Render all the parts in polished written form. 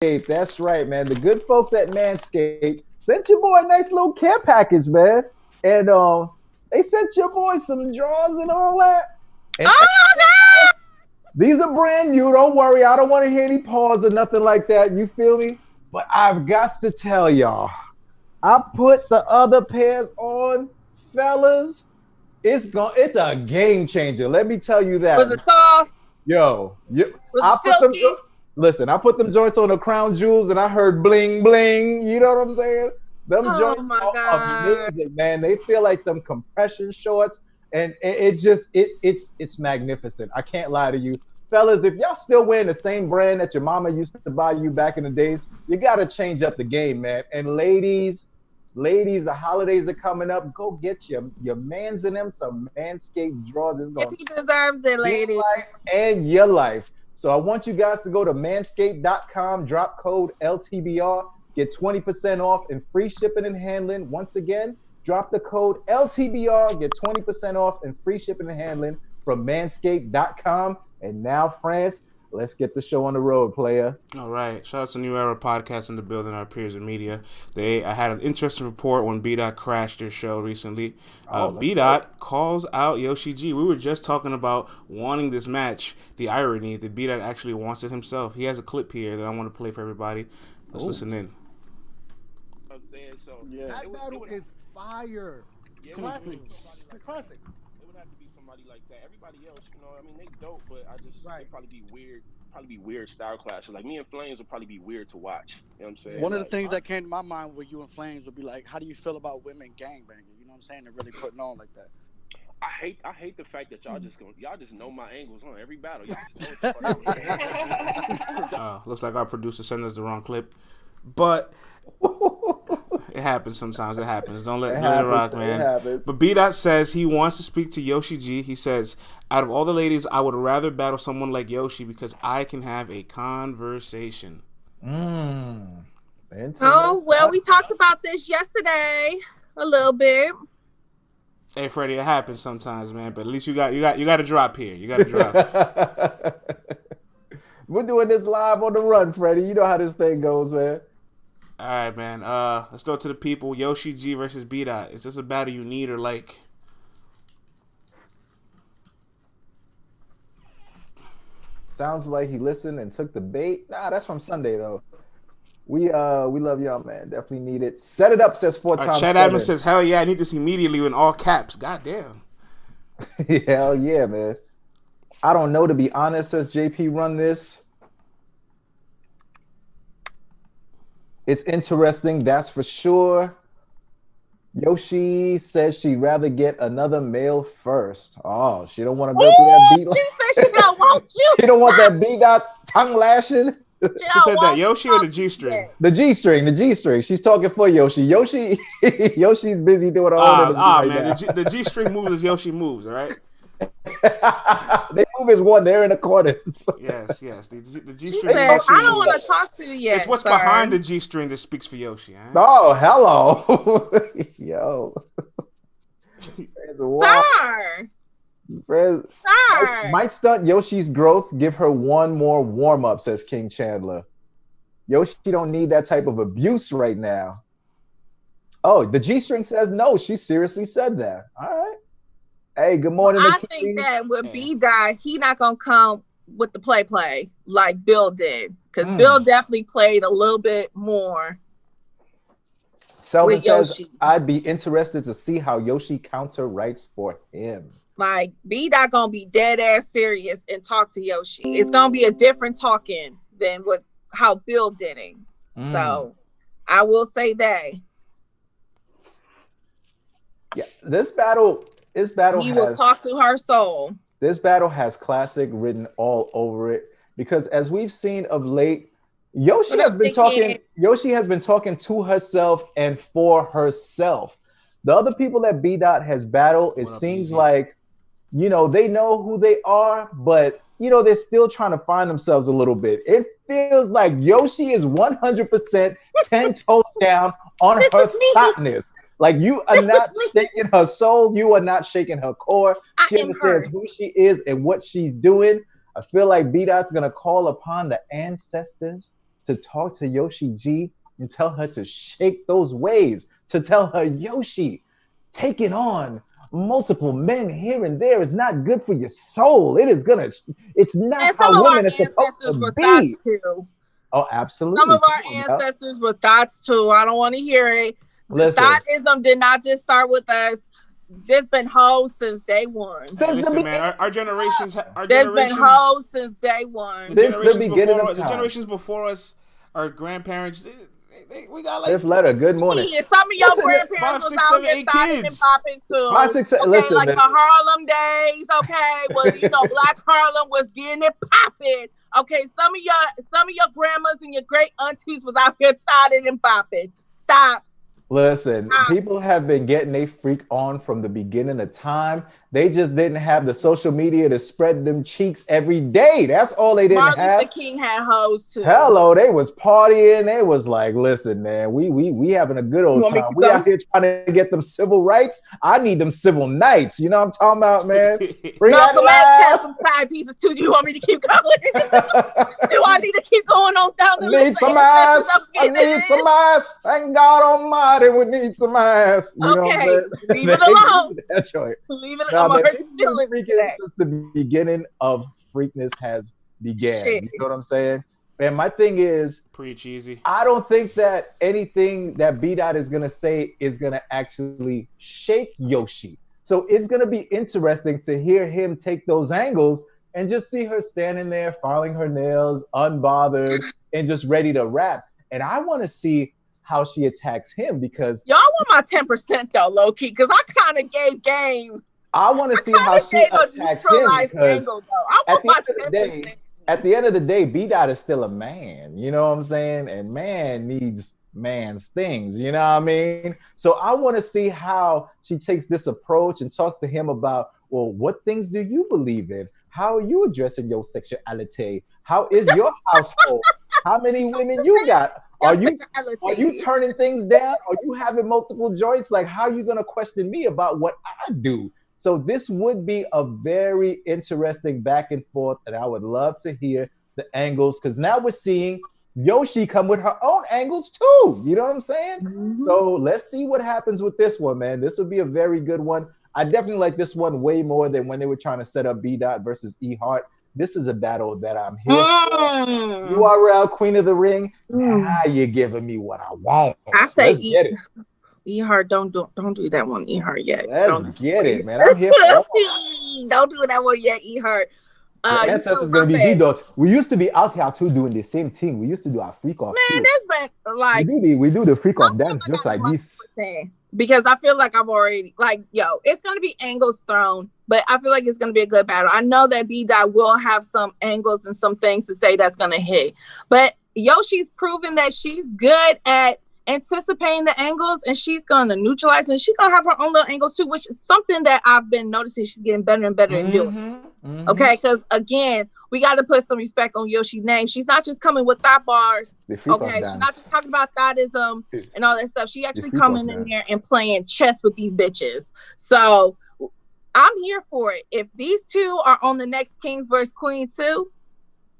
That's right, man. The good folks at Manscaped sent your boy a nice little care package, man. And they sent your boy some drawers and all that. And Oh these are brand new. Don't worry. I don't want to hear any pause or nothing like that. You feel me? But I've got to tell y'all, I put the other pairs on, fellas. It's a game changer. Let me tell you that. Was it soft? Yo, Was I it put them. silky? Listen, I put them joints on the crown jewels, and I heard bling bling. You know what I'm saying? Them joints my are God. amazing, man. They feel like them compression shorts, and it's magnificent. I can't lie to you, fellas. If y'all still wearing the same brand that your mama used to buy you back in the days, you gotta change up the game, man. And ladies, the holidays are coming up. Go get your mans in them some Manscaped drawers. It's If gonna he deserves it, your lady. life and your life. So I want you guys to go to manscaped.com, drop code LTBR, get 20% off and free shipping and handling. Once again, drop the code LTBR, get 20% off and free shipping and handling from manscaped.com. And now, France, let's get the show on the road, player. All right. Shout out to New Era Podcast in the building, our peers in media. I had an interesting report when B-Dot crashed their show recently. B-Dot calls out Yoshi G. We were just talking about wanting this match. The irony that B-Dot actually wants it himself. He has a clip here that I want to play for everybody. Let's listen in. I'm saying so. Yeah. That battle is fire. Yeah, Classic. It's a classic. It would have to be somebody like that. Everybody else, I mean, they dope, but it'd probably be weird. Probably be weird style clashes. Like me and Flames would probably be weird to watch. You know what I'm saying? One of the things that came to my mind with you and Flames would be like, how do you feel about women gangbanging? You know what I'm saying? They're really putting on like that. I hate the fact that y'all just know my angles on every battle. Y'all just know what Looks like our producer sent us the wrong clip, but it happens sometimes. It happens. Don't let it rock, man. But B-Dot says he wants to speak to Yoshi G. He says, out of all the ladies, I would rather battle someone like Yoshi because I can have a conversation. Oh, well, we talked about this yesterday a little bit. Hey, Freddie, it happens sometimes, man. But at least you got a drop here. You got a drop. We're doing this live on the run, Freddie. You know how this thing goes, man. All right, man. Let's throw it to the people. Yoshi G versus B-Dot. Is this a battle you need or like? Sounds like he listened and took the bait. Nah, that's from Sunday though. We love y'all, man. Definitely need it. Set it up, says 4 times. Chad Adams says, hell yeah, I need this immediately in all caps. God damn. Hell yeah, man. I don't know, to be honest, says JP Run This. It's interesting, that's for sure. Yoshi says she'd rather get another male first. Oh, she don't want to go through that beat. She said she don't want you. She don't want that B-Dot tongue lashing. Who said that, Yoshi or the G-string? The G-string. She's talking for Yoshi. Yoshi's busy doing her own. Man, the G-string moves as Yoshi moves, all right? They move as one. They're in the corners. Yes. The G-string. I don't want to talk to you yet. It's what's behind the G-string that speaks for Yoshi. Right? Oh, hello. Yo. Star. Might stunt Yoshi's growth. Give her one more warm-up, says King Chandler. Yoshi don't need that type of abuse right now. Oh, the G-string says no. She seriously said that. All right. Hey, good morning. I think that with B-Dot, he not going to come with the play like Bill did. Because Bill definitely played a little bit more. Selvin says, I'd be interested to see how Yoshi counter writes for him. Like, B-Dot going to be dead ass serious and talk to Yoshi. It's going to be a different talking than how Bill did it. So, I will say that. Yeah, this battle he will talk to her soul. This battle has classic written all over it because as we've seen of late, Yoshi has been talking to herself and for herself. The other people that B-Dot has battled, it seems like, they know who they are, but they're still trying to find themselves a little bit. It feels like Yoshi is 100% 10 toes down on her thoughtness. Like, you are not shaking her soul. You are not shaking her core. She understands who she is and what she's doing. I feel like B-Dot's going to call upon the ancestors to talk to Yoshi G and tell her to shake those ways, to tell her, Yoshi, taking on multiple men here and there is not good for your soul. It's not how women are supposed to be. Oh, absolutely. Some of our ancestors were thoughts too. I don't want to hear it. Thoughtsism did not just start with us. There's been hoes since day one. Listen, man, our generations. There's been hoes since day one. Since the beginning of time. The generations before us, our grandparents, we got like. Fifth letter. Good morning. Yeah, some of your grandparents was out here starting and popping too. 5, 6, 7. Okay, listen, like man. the Harlem days. Okay, was Black Harlem was getting it popping. Okay, some of your grandmas and your great aunties was out here starting and popping. Stop. Listen, people have been getting a freak on from the beginning of time. They just didn't have the social media to spread them cheeks every day. That's all they didn't have. Martin Luther King had hoes too. Hello, they was partying. They was like, listen, man, we having a good old time. We out here trying to get them civil rights. I need them civil nights. You know what I'm talking about, man? Bring Malcolm X had some side pieces too. Do you want me to keep going? Do I need to keep going on down the list? Need some ass. I need some ass. Thank God Almighty, we need some ass. You know what I'm saying? Leave it alone. That's right. Leave it alone. Since the beginning of freakness has began. Shit. You know what I'm saying? And my thing is, preach easy. I don't think that anything that B-Dot is gonna say is gonna actually shake Yoshi. So it's gonna be interesting to hear him take those angles and just see her standing there, filing her nails, unbothered, and just ready to rap. And I want to see how she attacks him because y'all want my 10% though, low key, because I kind of gave game. I want to see how she attacks him because at the end of the day, B-Dot is still a man. You know what I'm saying? And man needs man's things. You know what I mean? So I want to see how she takes this approach and talks to him about, well, what things do you believe in? How are you addressing your sexuality? How is your household? How many women you got? Are you turning things down? Are you having multiple joints? Like, how are you going to question me about what I do? So this would be a very interesting back and forth, and I would love to hear the angles because now we're seeing Yoshi come with her own angles too. You know what I'm saying? Mm-hmm. So let's see what happens with this one, man. This will be a very good one. I definitely like this one way more than when they were trying to set up B-Dot versus E-Heart. This is a battle that I'm here for. URL Queen of the Ring. Now you're giving me what I want. I say E-Heart, don't do that one, E-Heart yet. Let's get it, man. I'm here for it. Don't do that one yet, E-Heart. The ancestors gonna be B-Dots. We used to be out here too doing the same thing. We used to do our freak off. Man, there's been like we do the freak off dance just like this. Because I feel like I've already it's gonna be angles thrown, but I feel like it's gonna be a good battle. I know that B-Dot will have some angles and some things to say that's gonna hit, but Yoshi's proven that she's good at anticipating the angles and she's gonna neutralize and she's gonna have her own little angles too, which is something that I've been noticing she's getting better and better at doing. Okay, because again, we got to put some respect on Yoshi's name. She's not just coming with thought bars. Okay, she's not just talking about thoughtism and all that stuff. She actually coming in there and playing chess with these bitches. So I'm here for it. If these two are on the next Kings vs. Queen too,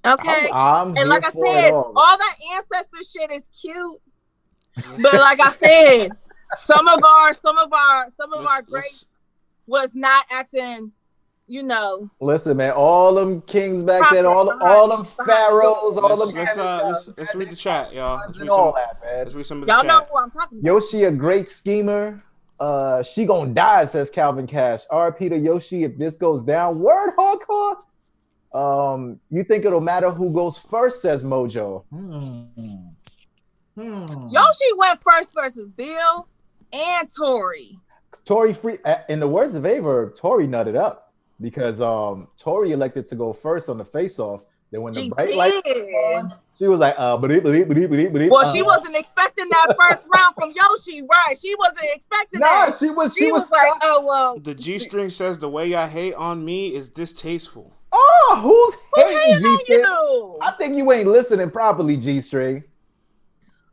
okay. And like I said, all that ancestor shit is cute. But like I said, some of our greats was not acting, Listen, man, all them kings back then, all them pharaohs, all them. Let's read the chat, y'all. Let's read some of the y'all chat. know who I'm talking about. Yoshi, a great schemer. She gonna die, says Calvin Cash. RP to Yoshi if this goes down. Word hardcore. You think it'll matter who goes first, says Mojo. Yoshi went first versus Bill and Tori. Tori free. In the words of Aver, Tori nutted up because Tori elected to go first on the face-off. Then when the bright lights on, she was like, Well, she wasn't expecting that first round from Yoshi, right? She wasn't expecting that. She was like, oh well. The G-string says the way y'all hate on me is distasteful. Oh, who's hating G-string? I think you ain't listening properly, G-string.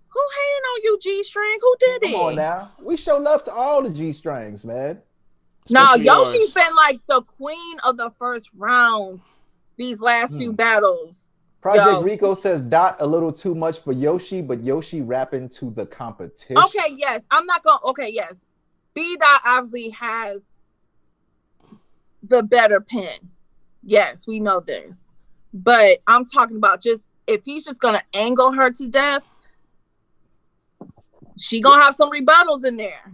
Who hating on you, G-string? Who did it? Come on now. We show love to all the G-strings, man. No, Yoshi's been like the queen of the first rounds these last few battles. Project Rico says Dot a little too much for Yoshi, but Yoshi rapping to the competition. Okay, yes. I'm not going. Okay, yes. B Dot obviously has the better pen. Yes, we know this. But I'm talking about just if he's just gonna angle her to death, she gonna have some rebuttals in there.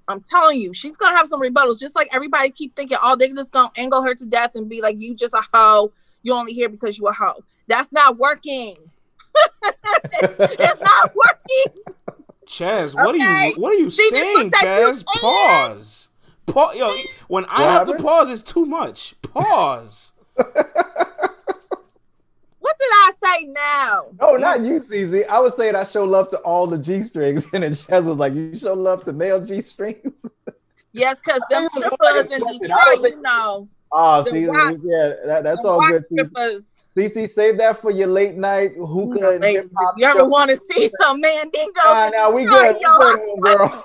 I'm telling you, she's gonna have some rebuttals. Just like everybody keep thinking, oh, they're just gonna angle her to death and be like, you just a hoe. You only here because you a hoe. That's not working. It's not working. Chaz, what are you saying, Chaz? Pause. Yo, when I have to pause, it's too much. Pause. What did I say now? No, not you, CZ. I was saying I show love to all the G strings, and then Chaz was like, "You show love to male G strings." Yes, because them strippers in Detroit, you know. Oh, see, yeah, that's all good. CC, save that for your late night hookah. If you ever want to see some Mandingo? Now we good. Girl.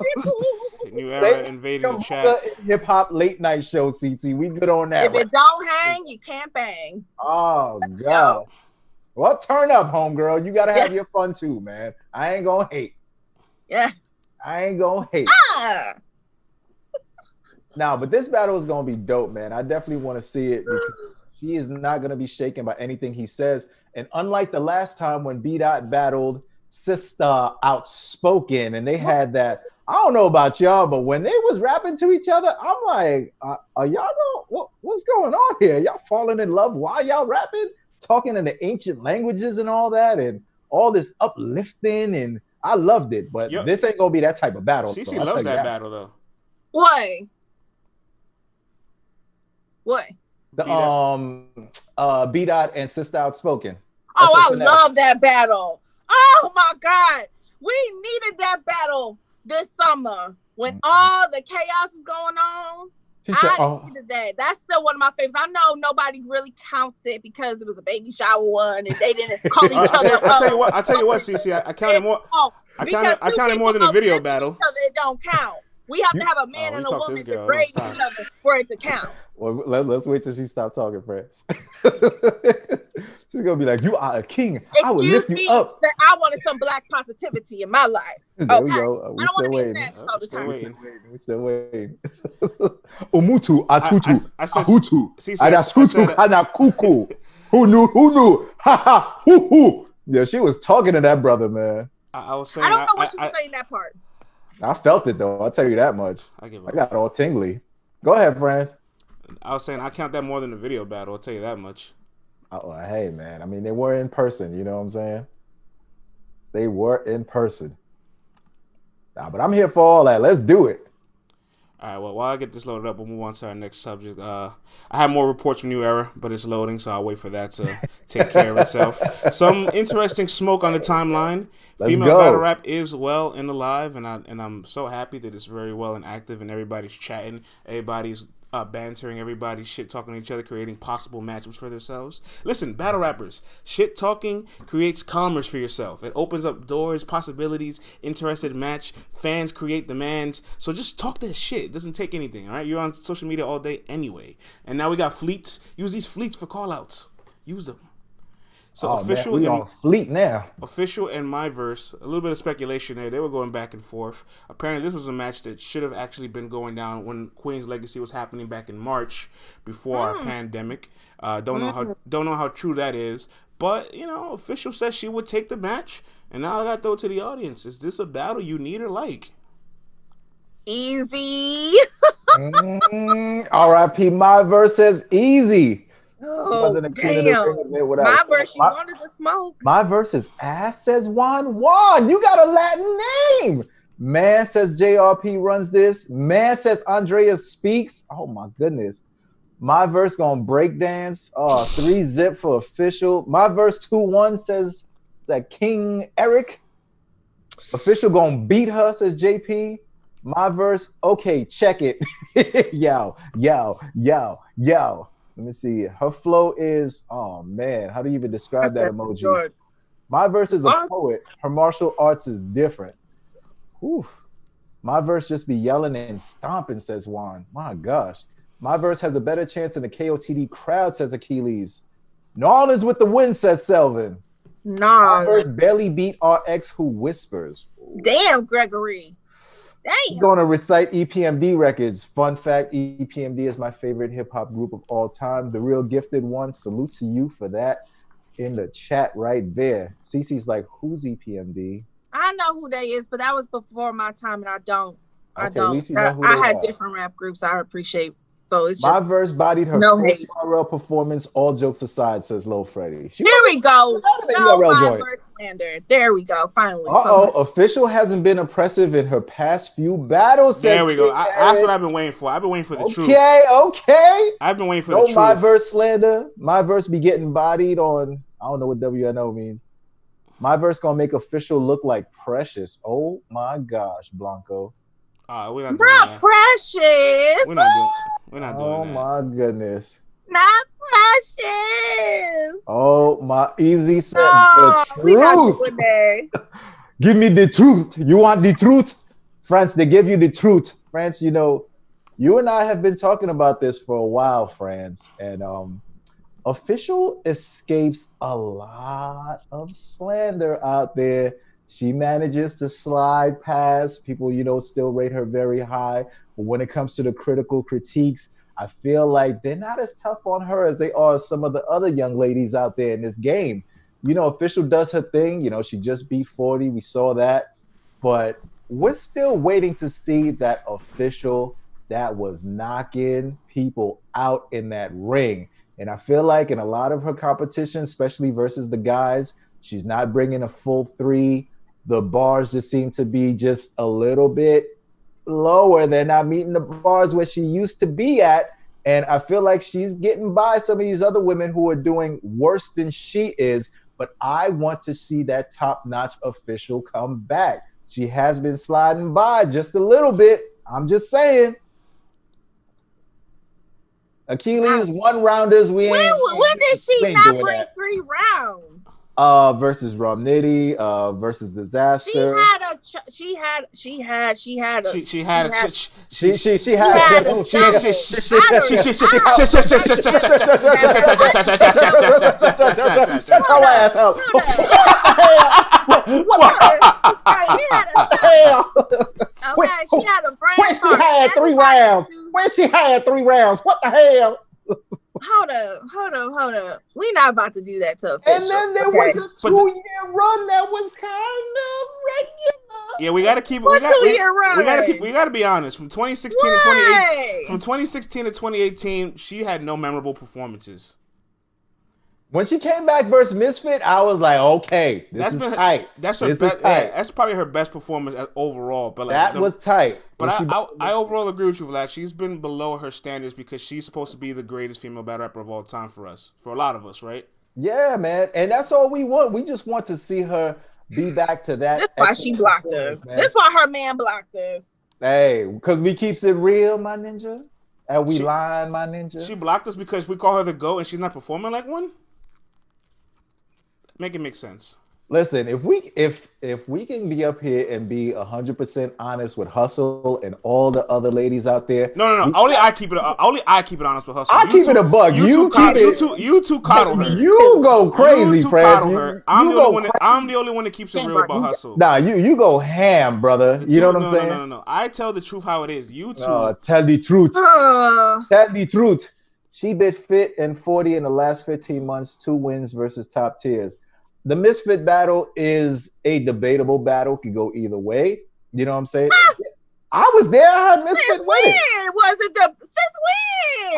New era invading the chat. Hip hop late night show, CC. We good on that. If it don't hang, you can't bang. Oh God. Well, turn up, homegirl. You gotta have your fun too, man. I ain't gonna hate. Yes. I ain't gonna hate. Now, but this battle is gonna be dope, man. I definitely want to see it because she is not gonna be shaken by anything he says. And unlike the last time when B Dot battled Sister Outspoken, and they had that. I don't know about y'all, but when they was rapping to each other, I'm like, are y'all what's going on here? Y'all falling in love while y'all rapping, talking in the ancient languages and all that, and all this uplifting, and I loved it. But this ain't gonna be that type of battle. CC loves that battle though. What? The B Dot and Sister Outspoken. Oh, I love that battle. Oh my God, we needed that battle this summer when all the chaos was going on. I needed that. That's still one of my favorites. I know nobody really counts it because it was a baby shower one and they didn't call each other. I'll tell you what, CC. I counted more. I counted more than a video battle. It don't count. We have to have a man and a woman to grade each other for it to count. Well, let's wait till she stops talking, friends. She's gonna be like, "You are a king. I will lift you up." That I wanted some black positivity in my life. There we go. We still waiting. We still waiting. Umutu atutu ahutu adatutu kana kuku. Who knew? Ha ha hoo. Yeah, she was talking to that brother, man. I was saying. I don't know what you were saying that part. I felt it though. I'll tell you that much. I got all tingly. Go ahead, friends. I was saying I count that more than the video battle. I'll tell you that much. Oh, hey, man. I mean, they were in person. You know what I'm saying? They were in person. Nah, but I'm here for all that. Let's do it. All right. Well, while I get this loaded up, we'll move on to our next subject. I have more reports from New Era, but it's loading, so I'll wait for that to take care of itself. Some interesting smoke on the timeline. Female battle rap is well and alive, and I'm so happy that it's very well and active, and everybody's chatting, everybody's bantering, everybody's shit talking to each other, creating possible matchups for themselves. Listen, battle rappers, shit talking creates commerce for yourself. It opens up doors, possibilities, interested match, fans create demands. So just talk that shit. It doesn't take anything, all right? You're on social media all day anyway. And now we got fleets. Use these fleets for call outs. Use them. So official, man, we on fleet now. Official and my verse, a little bit of speculation there. They were going back and forth. Apparently, this was a match that should have actually been going down when Queen's Legacy was happening back in March before our pandemic. Don't know how true that is, but official says she would take the match, and now I got to throw it to the audience. Is this a battle you need or like? Easy. R.I.P. My verse says easy. Oh, damn. My verse, she wanted to smoke. My verse is ass, says Juan. Juan, you got a Latin name. Man says JRP runs this. Man says Andrea speaks. Oh, my goodness. My verse gonna break dance. 3 zip for official. My verse 2-1 says that King Eric. Official gonna beat her, says JP. My verse, okay, check it. Yo. Let me see. Her flow is, oh man, how do you even describe that emoji? Short. My verse is a poet. Her martial arts is different. Oof. My verse just be yelling and stomping, says Juan. My gosh. My verse has a better chance in the KOTD crowd, says Achilles. New Orleans with the win, says Selvin. Nah. First barely beat RX who whispers. Damn, Gregory. Damn. He's going to recite EPMD records. Fun fact, EPMD is my favorite hip-hop group of all time. The Real Gifted One. Salute to you for that in the chat right there. Cece's like, who's EPMD? I know who they is, but that was before my time, and I don't. Okay, at least you know who I they had are. different rap groups I appreciate. So it's My just verse bodied her no first hate. URL performance. All jokes aside, says Lil Freddy. Here we go. No URL joint. There we go. Finally. Official hasn't been oppressive in her past few battles. There we go. That's what I've been waiting for. I've been waiting for the truth. Okay. I've been waiting for the truth. My verse slander. My verse be getting bodied on. I don't know what WNO means. My verse gonna make Official look like Precious. Oh my gosh, Blanco. We're not doing Not that. Precious. We're not doing that. Oh my goodness. Not Precious. Oh my, easy said No, the we not truth. doing that. Give me the truth. You want the truth? France, they give you the truth. France, you know, you and I have been talking about this for a while, France. And Official escapes a lot of slander out there. She manages to slide past. People, you know, still rate her very high. But when it comes to the critical critiques, I feel like they're not as tough on her as they are some of the other young ladies out there in this game. You know, Official does her thing. You know, she just beat 40. We saw that. But we're still waiting to see that Official that was knocking people out in that ring. And I feel like in a lot of her competition, especially versus the guys, she's not bringing a full 3. The bars just seem to be just a little bit lower. They're not meeting the bars where she used to be at. And I feel like she's getting by some of these other women who are doing worse than she is. But I want to see that top-notch Official come back. She has been sliding by just a little bit. I'm just saying. Achilles, 1-rounders. When did she not bring 3 rounds? Versus Romnitty, versus Disaster. She had a When she had 3 rounds. When she had 3 rounds. What the hell? Hold up. We not about to do that to Official. And then there was a 2-year run that was kind of regular. Yeah, we gotta keep. What 2-year run? We gotta be honest. From 2016 to 2018, she had no memorable performances. When she came back versus Misfit, I was like, okay, this is tight. That's her best. Yeah, that's probably her best performance overall. But like, that was tight. But I overall agree with you, Vlad. She's been below her standards because she's supposed to be the greatest female battle rapper of all time for us, for a lot of us, right? Yeah, man, and that's all we want. We just want to see her be back to that. That's why she blocked us. That's why her man blocked us. Hey, because we keeps it real, my ninja, and we lying, my ninja. She blocked us because we call her the GOAT and she's not performing like one. Make it make sense. Listen, if we can be up here and be 100% honest with Hustle and all the other ladies out there. No. Only I keep it honest with Hustle. I keep it a bug. You two coddle her. You go crazy, Fred. I'm the only one that keeps it real about Hustle. Nah, you go ham, brother. You know what I'm saying? No. I tell the truth how it is. You two. Tell the truth. Tell the truth. She bit Fit and 40 in the last 15 months. 2 wins versus top tiers. The Misfit battle is a debatable battle. Could go either way. You know what I'm saying? I was there. I had Misfit winning.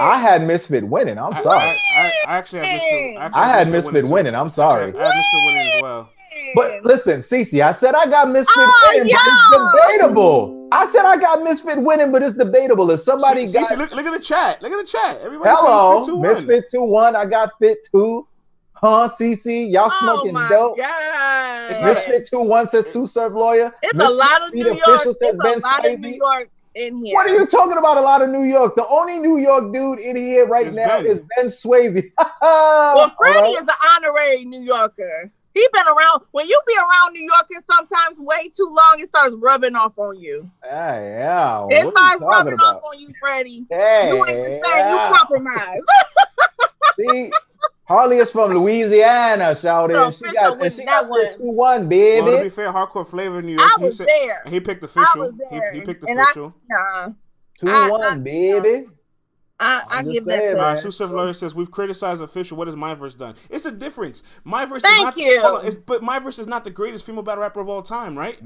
I had Misfit winning. I'm sorry. I actually had Misfit. I had Misfit winning. I'm sorry. I had Misfit winning as well. But listen, Cece, I said I got Misfit winning, but it's debatable. I said I got Misfit winning, but it's debatable. If somebody Cece, look at the chat. Look at the chat. Everybody hello, Misfit 2-1. I got Fit 2. Huh, CC? Y'all smoking dope? God. Misfit 2-1 says Sue Surf Lawyer. It's a lot of New York. It's a lot of New York in here. What are you talking about? A lot of New York. The only New York dude in here right now is Ben Swayze. Well, Freddie is an honorary New Yorker. He been around. When you be around New Yorkers, sometimes way too long, it starts rubbing off on you. Yeah. It starts rubbing off on you, Freddie. Hey, you ain't the same. You compromise. See, Harley is from Louisiana, shouted. So and she got that one. 2-1, baby. Well, to be fair, Hardcore Flavor in New York. I was there. He picked official. I was there. He picked and official. 2-1, baby. I give that to her. Susan Lawyer says, we've criticized official. What has MyVerse done? It's a difference. MyVerse but MyVerse is not the greatest female battle rapper of all time, right?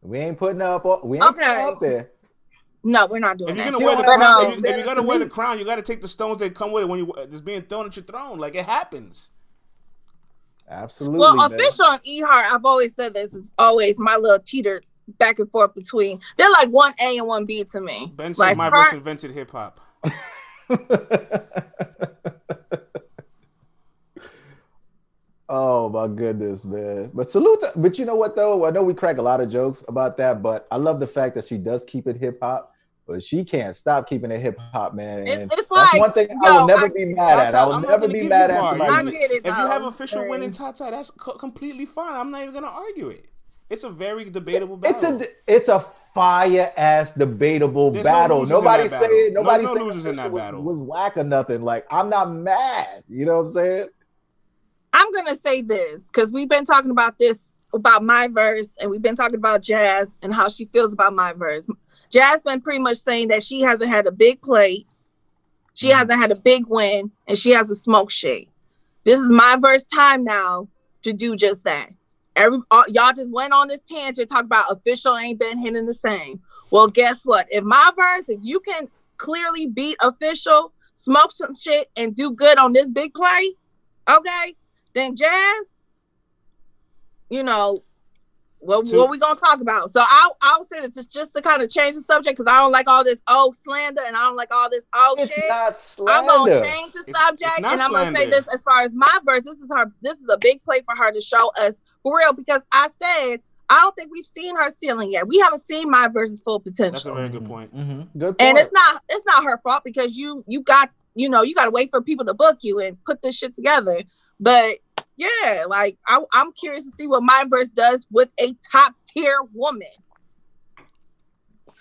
We ain't putting up. We ain't putting up there. No, we're not doing if that. You're gonna wear the crown, if you're gonna wear the crown, you got to take the stones that come with it when you it's being thrown at your throne. Like it happens. Absolutely. Well, official and E-Heart, I've always said this is always my little teeter back and forth between. They're like 1A and 1B to me. Ben said MyVerse invented hip hop. Oh my goodness, man. But but you know what though? I know we crack a lot of jokes about that, but I love the fact that she does keep it hip hop, but she can't stop keeping it hip hop, man. And it's like, that's one thing I will never be mad at. I will never be mad at somebody. If you have official winning Tata, that's completely fine. I'm not even gonna argue it. It's a very debatable battle. It's a fire ass debatable battle. Nobody said losers in that battle was whack or nothing. Like I'm not mad. You know what I'm saying? I'm gonna say this because we've been talking about this about MyVerse, and we've been talking about Jazz and how she feels about MyVerse. Jazz been pretty much saying that she hasn't had a big play, she hasn't had a big win, and she has a smoke shade. This is MyVerse time now to do just that. Y'all just went on this tangent, talk about official ain't been hitting the same. Well, guess what? If you can clearly beat official, smoke some shit, and do good on this big play, okay, then Jazz, what we gonna talk about? So I'll say this just to kind of change the subject because I don't like all this slander and I don't like all this shit. It's not slander. I'm gonna change the subject and I'm gonna say this as far as MyVerse. This is a big play for her to show us for real because I said I don't think we've seen her ceiling yet. We haven't seen MyVerse's full potential. That's a very good point. Good point. And it's not her fault because you got to wait for people to book you and put this shit together. But yeah, like I'm curious to see what MyVerse does with a top tier woman.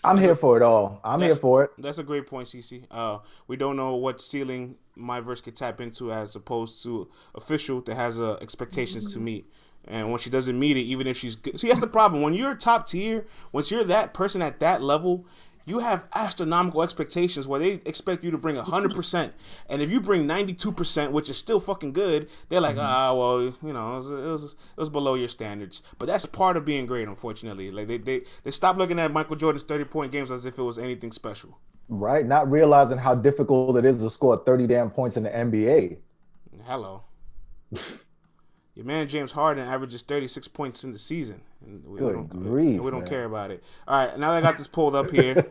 I'm here for it all. I'm here for it. That's a great point, CC. We don't know what ceiling MyVerse could tap into as opposed to official that has expectations to meet. And when she doesn't meet it, even if she's good. See, that's the problem. When you're top tier, once you're that person at that level, you have astronomical expectations where they expect you to bring 100%. And if you bring 92%, which is still fucking good, they're like, it was below your standards. But that's part of being great, unfortunately. Like they stopped looking at Michael Jordan's 30-point games as if it was anything special. Right, not realizing how difficult it is to score 30 damn points in the NBA. Hello. Your man James Harden averages 36 points in the season. And we don't care about it. All right, now that I got this pulled up here.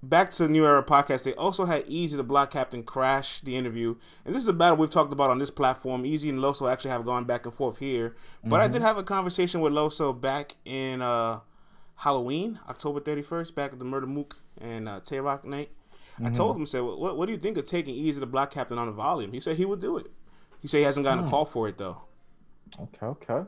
Back to New Era Podcast. They also had Easy, the Block Captain, crash the interview. And this is a battle we've talked about on this platform. Easy and Loso actually have gone back and forth here. But I did have a conversation with Loso back in Halloween, October 31st, back at the Murder Mook and Tay-Rock night. I told him, what do you think of taking Easy, the Block Captain, on the volume? He said he would do it. He said he hasn't gotten a call for it, though. Okay.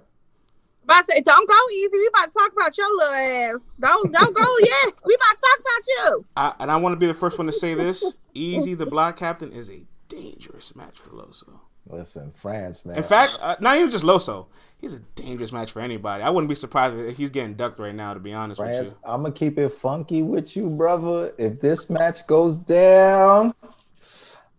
But I said, don't go Easy. We about to talk about your little ass. Don't go yet. We about to talk about you. And I want to be the first one to say this. Easy, the Block Captain, is a dangerous match for Loso. Listen, France, man. In fact, not even just Loso. He's a dangerous match for anybody. I wouldn't be surprised if he's getting ducked right now, to be honest with you. I'm going to keep it funky with you, brother. If this match goes down,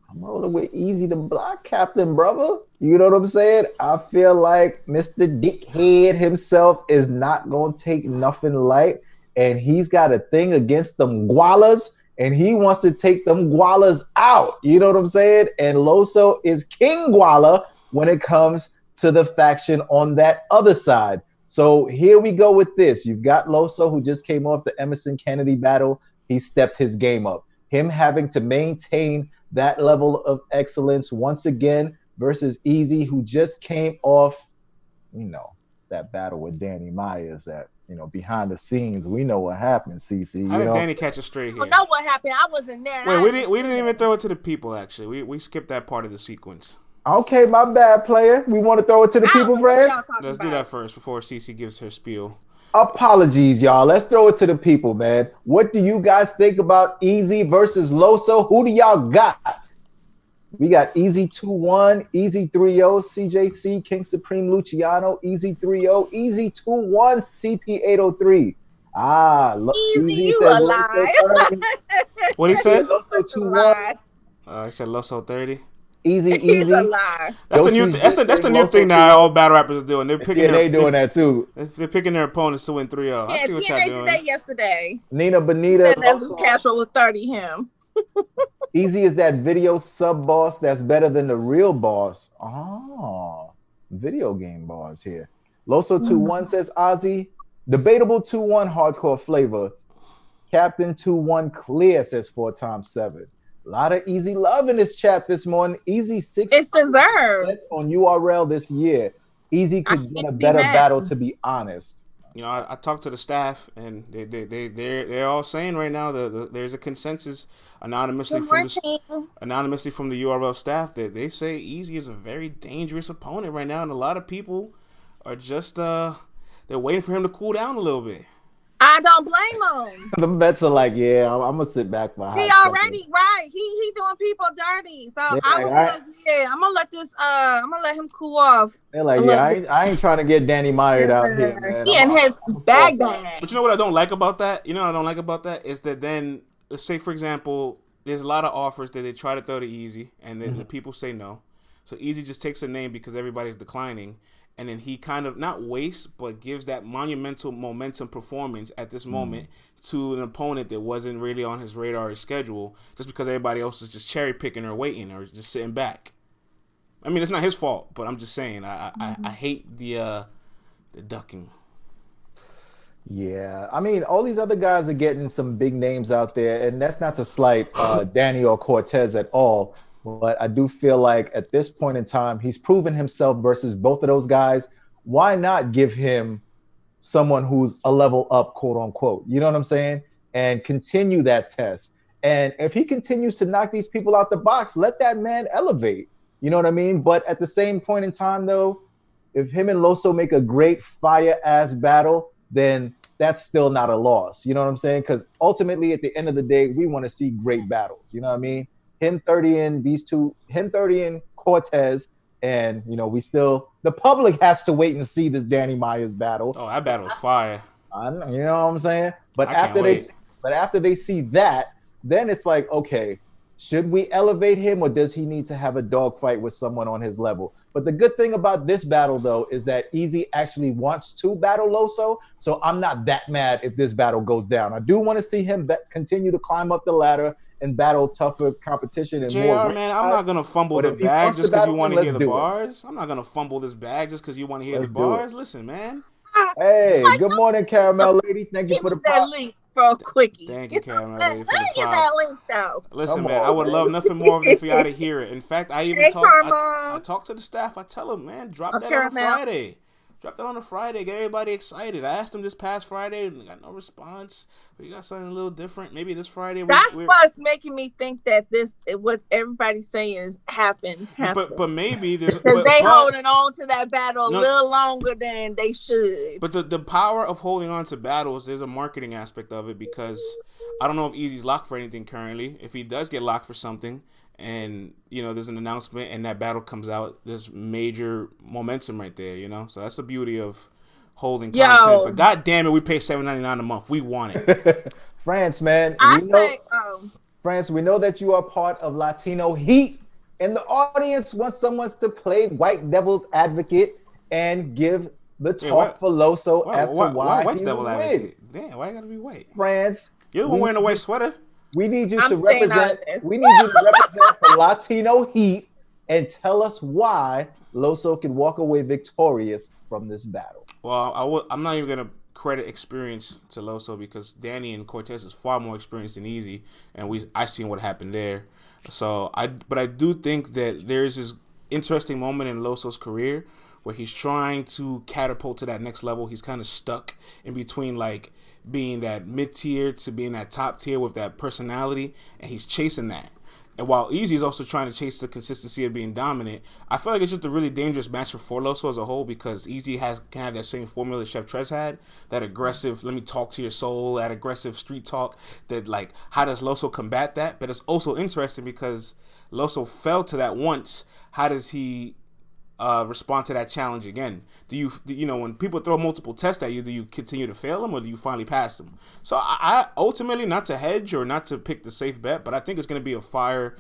I'm rolling with Easy, the Block Captain, brother. You know what I'm saying? I feel like Mr. Dickhead himself is not going to take nothing light, and he's got a thing against them gualas, and he wants to take them gualas out. You know what I'm saying? And Loso is King Guala when it comes to the faction on that other side. So here we go with this. You've got Loso, who just came off the Emerson Kennedy battle. He stepped his game up. Him having to maintain that level of excellence once again versus Easy, who just came off, that battle with Danny Myers that, behind the scenes, we know what happened, CC. How did Danny catch a straight here? I know what happened. I wasn't there. Wait, we didn't even throw it to the people, actually. We skipped that part of the sequence. Okay, my bad, player. We want to throw it to the people, Fred? Let's do that first before CC gives her spiel. Apologies, y'all. Let's throw it to the people, man. What do you guys think about Easy versus Loso? Who do y'all got? We got Easy 2-1, Easy 3-0, CJC, King Supreme Luciano, Easy 3-0, Easy 2-1, CP803. Easy, Easy you says a Loso lie. 30. What he said? Loso Such a 2-1. lie. He said Loso 30. Easy. He's a lie. That's the new. That's the new thing now. All battle rappers are doing. They're picking. They doing that too. They're picking their opponents to win 3-0. I Yeah, see what y'all TNA doing. did that yesterday. Nina Bonita. Said that was Castro with 30 him. Easy is that video sub boss that's better than the real boss. Oh, video game boss here. Loso 2-1 says Ozzy. Debatable 2-1 hardcore flavor. Captain 2-1 clear says 4x7. A lot of Easy love in this chat this morning. Easy 6. It's deserved on URL this year. Easy could get a better battle, to be honest. You know, I talked to the staff, and they're all saying right now that there's a consensus anonymously from the URL staff that they say Easy is a very dangerous opponent right now, and a lot of people are just they're waiting for him to cool down a little bit. I don't blame him. The vets are like, yeah, I'm gonna sit back behind. He already right. He doing people dirty. So yeah, I'm gonna let him cool off. They're like, yeah, I ain't trying to get Danny Meyer out here, man. He in his bag. But you know what I don't like about that? Is that then, let's say for example, there's a lot of offers that they try to throw to Easy, and then the people say no. So Easy just takes a name because everybody's declining. And then he kind of not wastes, but gives that monumental momentum performance at this moment to an opponent that wasn't really on his radar or schedule, just because everybody else is just cherry picking or waiting or just sitting back. I mean, it's not his fault, but I'm just saying I hate the ducking. Yeah, I mean, all these other guys are getting some big names out there, and that's not to slight Danny or Cortez at all. But I do feel like at this point in time, he's proven himself versus both of those guys. Why not give him someone who's a level up, quote unquote? You know what I'm saying? And continue that test. And if he continues to knock these people out the box, let that man elevate. You know what I mean? But at the same point in time, though, if him and Loso make a great fire-ass battle, then that's still not a loss. You know what I'm saying? Because ultimately, at the end of the day, we want to see great battles. You know what I mean? Him 30 and Cortez, and you know the public has to wait and see this Danny Myers battle. Oh, that battle was fire. You know what I'm saying? But after they see that, then it's like, okay, should we elevate him or does he need to have a dogfight with someone on his level? But the good thing about this battle, though, is that Easy actually wants to battle Loso, so I'm not that mad if this battle goes down. I do want to see him continue to climb up the ladder and battle tougher competition and more. Man, I'm not gonna fumble the bag just because you want to hear the bars. I'm not gonna fumble this bag just because you want to hear the bars. Listen, man. Hey, good morning, Caramel Lady. Thank you for the that link for a quickie. Thank you, Caramel Lady, for the Get that link though. Listen, man, I would love nothing more than for y'all to hear it. In fact, I even I talk to the staff. I tell them, man, drop that on a Friday. Drop that on a Friday. Get everybody excited. I asked them this past Friday and got no response. We got something a little different. Maybe this Friday. That's what's making me think that what everybody's saying is happened. But maybe there's because they holding on to that battle a little longer than they should. But the power of holding on to battles, there's a marketing aspect of it because I don't know if Easy's locked for anything currently. If he does get locked for something, and you know there's an announcement and that battle comes out, there's major momentum right there, you know. So that's the beauty of holding content. But god damn it, we pay $7.99 a month. We want it. France, man. France, we know that you are part of Latino Heat, and the audience wants someone to play white devil's advocate and give the talk for Loso as to why white he devil win. Advocate? Damn, why you gotta be white? France, you're the one wearing a white sweater. We need you to represent. We need you to represent the Latino Heat and tell us why Loso can walk away victorious from this battle. Well, I'm not even gonna credit experience to Loso because Danny and Cortez is far more experienced than Easy, and I seen what happened there. So I do think that there's this interesting moment in Loso's career where he's trying to catapult to that next level. He's kind of stuck in between like being that mid-tier to being that top tier with that personality, and he's chasing that. And while Easy is also trying to chase the consistency of being dominant, I feel like it's just a really dangerous matchup for Loso as a whole because Easy can have that same formula that Chef Trez had, that aggressive, let me talk to your soul, that aggressive street talk, that like, how does Loso combat that? But it's also interesting because Loso fell to that once. How does he respond to that challenge again? Do you know when people throw multiple tests at you, do you continue to fail them or do you finally pass them? So I ultimately, not to hedge or not to pick the safe bet, but I think it's going to be a fire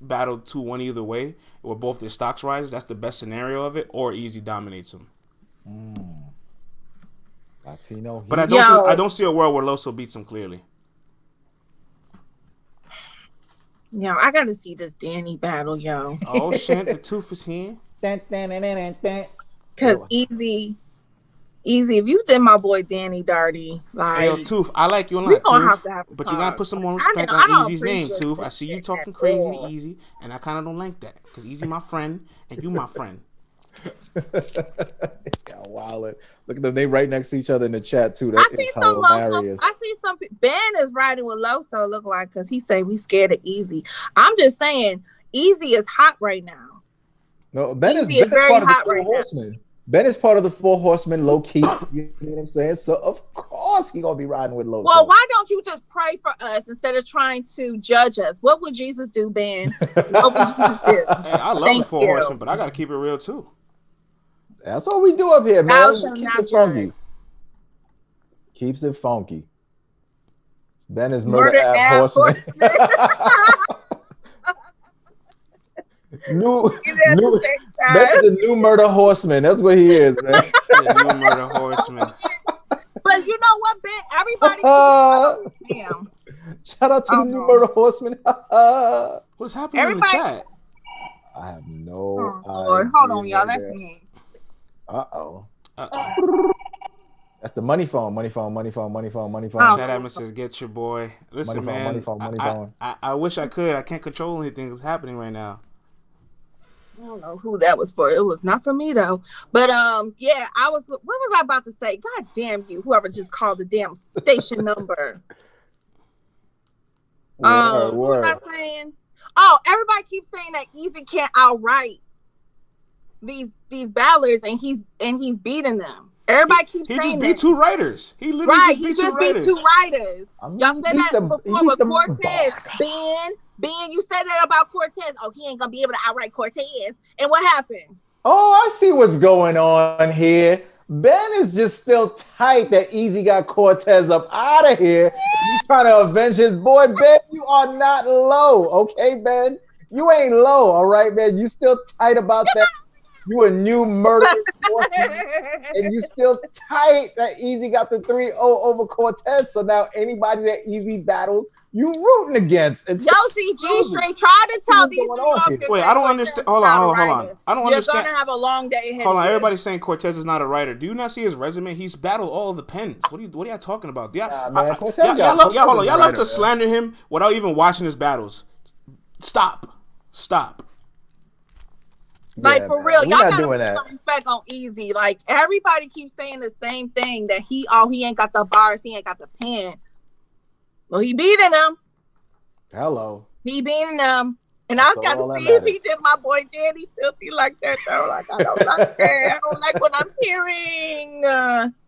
battle 2-1 either way, where both their stocks rise. That's the best scenario of it, or Easy dominates them. Latino. But I don't see a world where Loso beats him clearly. Yo, I gotta see this Danny battle, yo. Oh shit, the tooth is here. Cause Easy, if you did my boy Danny dirty, like, hey, yo, Tooth, I like you a lot, we gonna Tooth, have to but talk. you gotta put some more respect on Easy's name, Tooth. I see you talking crazy to Easy, and I kind of don't like that because Easy my friend and you my friend. Wow, look at them. They right next to each other in the chat too. I see some Loso. I see some. Ben is riding with Loso. Look like because he say we scared of Easy. I'm just saying, Easy is hot right now. No, Ben is very part of the hot Four right Horsemen. Now. Ben is part of the Four Horsemen, low key. You know what I'm saying? So of course he gonna be riding with Loso. Well, why don't you just pray for us instead of trying to judge us? What would Jesus do, Ben? What would Jesus do? Hey, I love the Four Horsemen, but I gotta keep it real too. That's all we do up here, man. Keeps it funky. Keeps it funky. Ben is murder app horseman. Ben is a new murder horseman. That's what he is, man. The new murder horseman. But you know what, Ben? Everybody. Damn. Shout out to the new murder horseman. What's happening in the chat? I have no idea. Lord, hold on, y'all. That's me. Uh-oh. That's the money phone. Chat Admin says, get your boy. Listen, money phone. I wish I could. I can't control anything that's happening right now. I don't know who that was for. It was not for me though. But yeah, what was I about to say? God damn you, whoever just called the damn station number. What was I saying? Oh, everybody keeps saying that Easy can't outright these battlers, and he's beating them. Everybody keeps saying he just beat two writers. He literally just beat two writers. Y'all said that before with Cortez. Ben, you said that about Cortez. Oh, he ain't gonna be able to outright Cortez. And what happened? Oh, I see what's going on here. Ben is just still tight that Easy got Cortez up out of here. He's trying to avenge his boy. Ben, you are not low, okay, Ben? You ain't low, all right, man? You still tight about that. You a new murder and you still tight that Easy got the 3-0 over Cortez. So now anybody that Easy battles, you rooting against. Yoshi G-String tried to tell these Wait, I don't understand. Hold on. I don't understand. You're gonna have a long day ahead. Hold on, everybody's saying Cortez is not a writer. Do you not see his resume? He's battled all of the pens. What are y'all talking about? Y'all love to slander him without even watching his battles. Stop. Like, yeah, for real, y'all gotta put some respect on Easy. Like, everybody keeps saying the same thing, that he ain't got the bars, he ain't got the pen. Well, he beating them. Hello. He beating them. And I got to see if he did my boy Danny filthy like that, though. Like, I don't like that. I don't like what I'm hearing.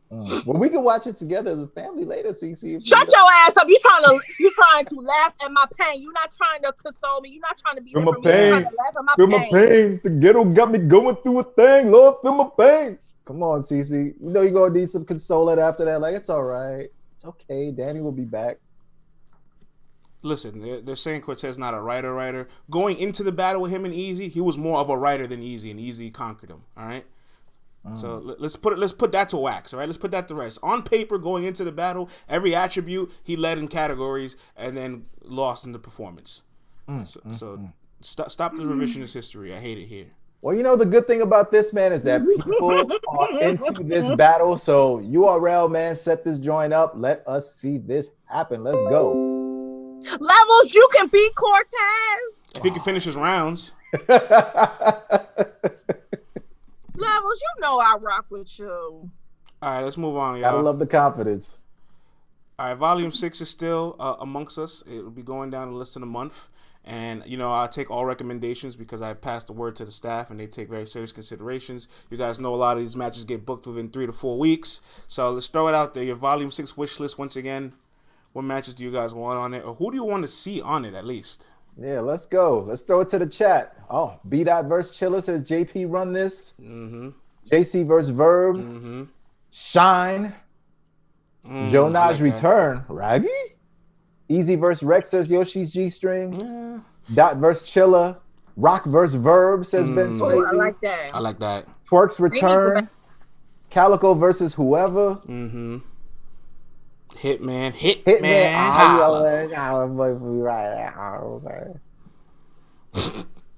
Well, we can watch it together as a family later, so you see. If Shut your ass up! You trying to laugh at my pain? You're not trying to console me. You're not trying to be there for me. You're trying to laugh at my pain. My pain. The ghetto got me going through a thing. Lord, feel my pain. Come on, Cece. You know you're gonna need some consoling after that. Like, it's all right. It's okay. Danny will be back. Listen, they're saying Cortez not a writer. Going into the battle with him and Easy, he was more of a writer than Easy, and Easy conquered him. All right. So let's put that to wax, all right? Let's put that to rest. On paper, going into the battle, every attribute he led in categories and then lost in the performance. Stop the revisionist history. I hate it here. Well, you know, the good thing about this, man, is that people are into this battle. So URL, man, set this joint up. Let us see this happen. Let's go. Levels, you can beat Cortez. If he can finish his rounds. Levels, you know I rock with you. All right, let's move on, y'all. Gotta love the confidence. All right, Volume 6 is still amongst us. It will be going down in less than a month. And, you know, I take all recommendations because I pass the word to the staff and they take very serious considerations. You guys know a lot of these matches get booked within 3 to 4 weeks. So let's throw it out there. Your Volume 6 wish list once again. What matches do you guys want on it? Or who do you want to see on it at least? Yeah, let's go. Let's throw it to the chat. Oh, B-Dot versus Chilla says JP run this. Mm-hmm. JC versus Verb. Mm-hmm. Shine. Joe Naj return. Raggy? Easy versus Rex says Yoshi's G-string. Yeah. Dot versus Chilla. Rock versus Verb says Ben Swayze. Oh, I like that. I like that. Twerk's return. Calico versus whoever. Mm-hmm. Hitman.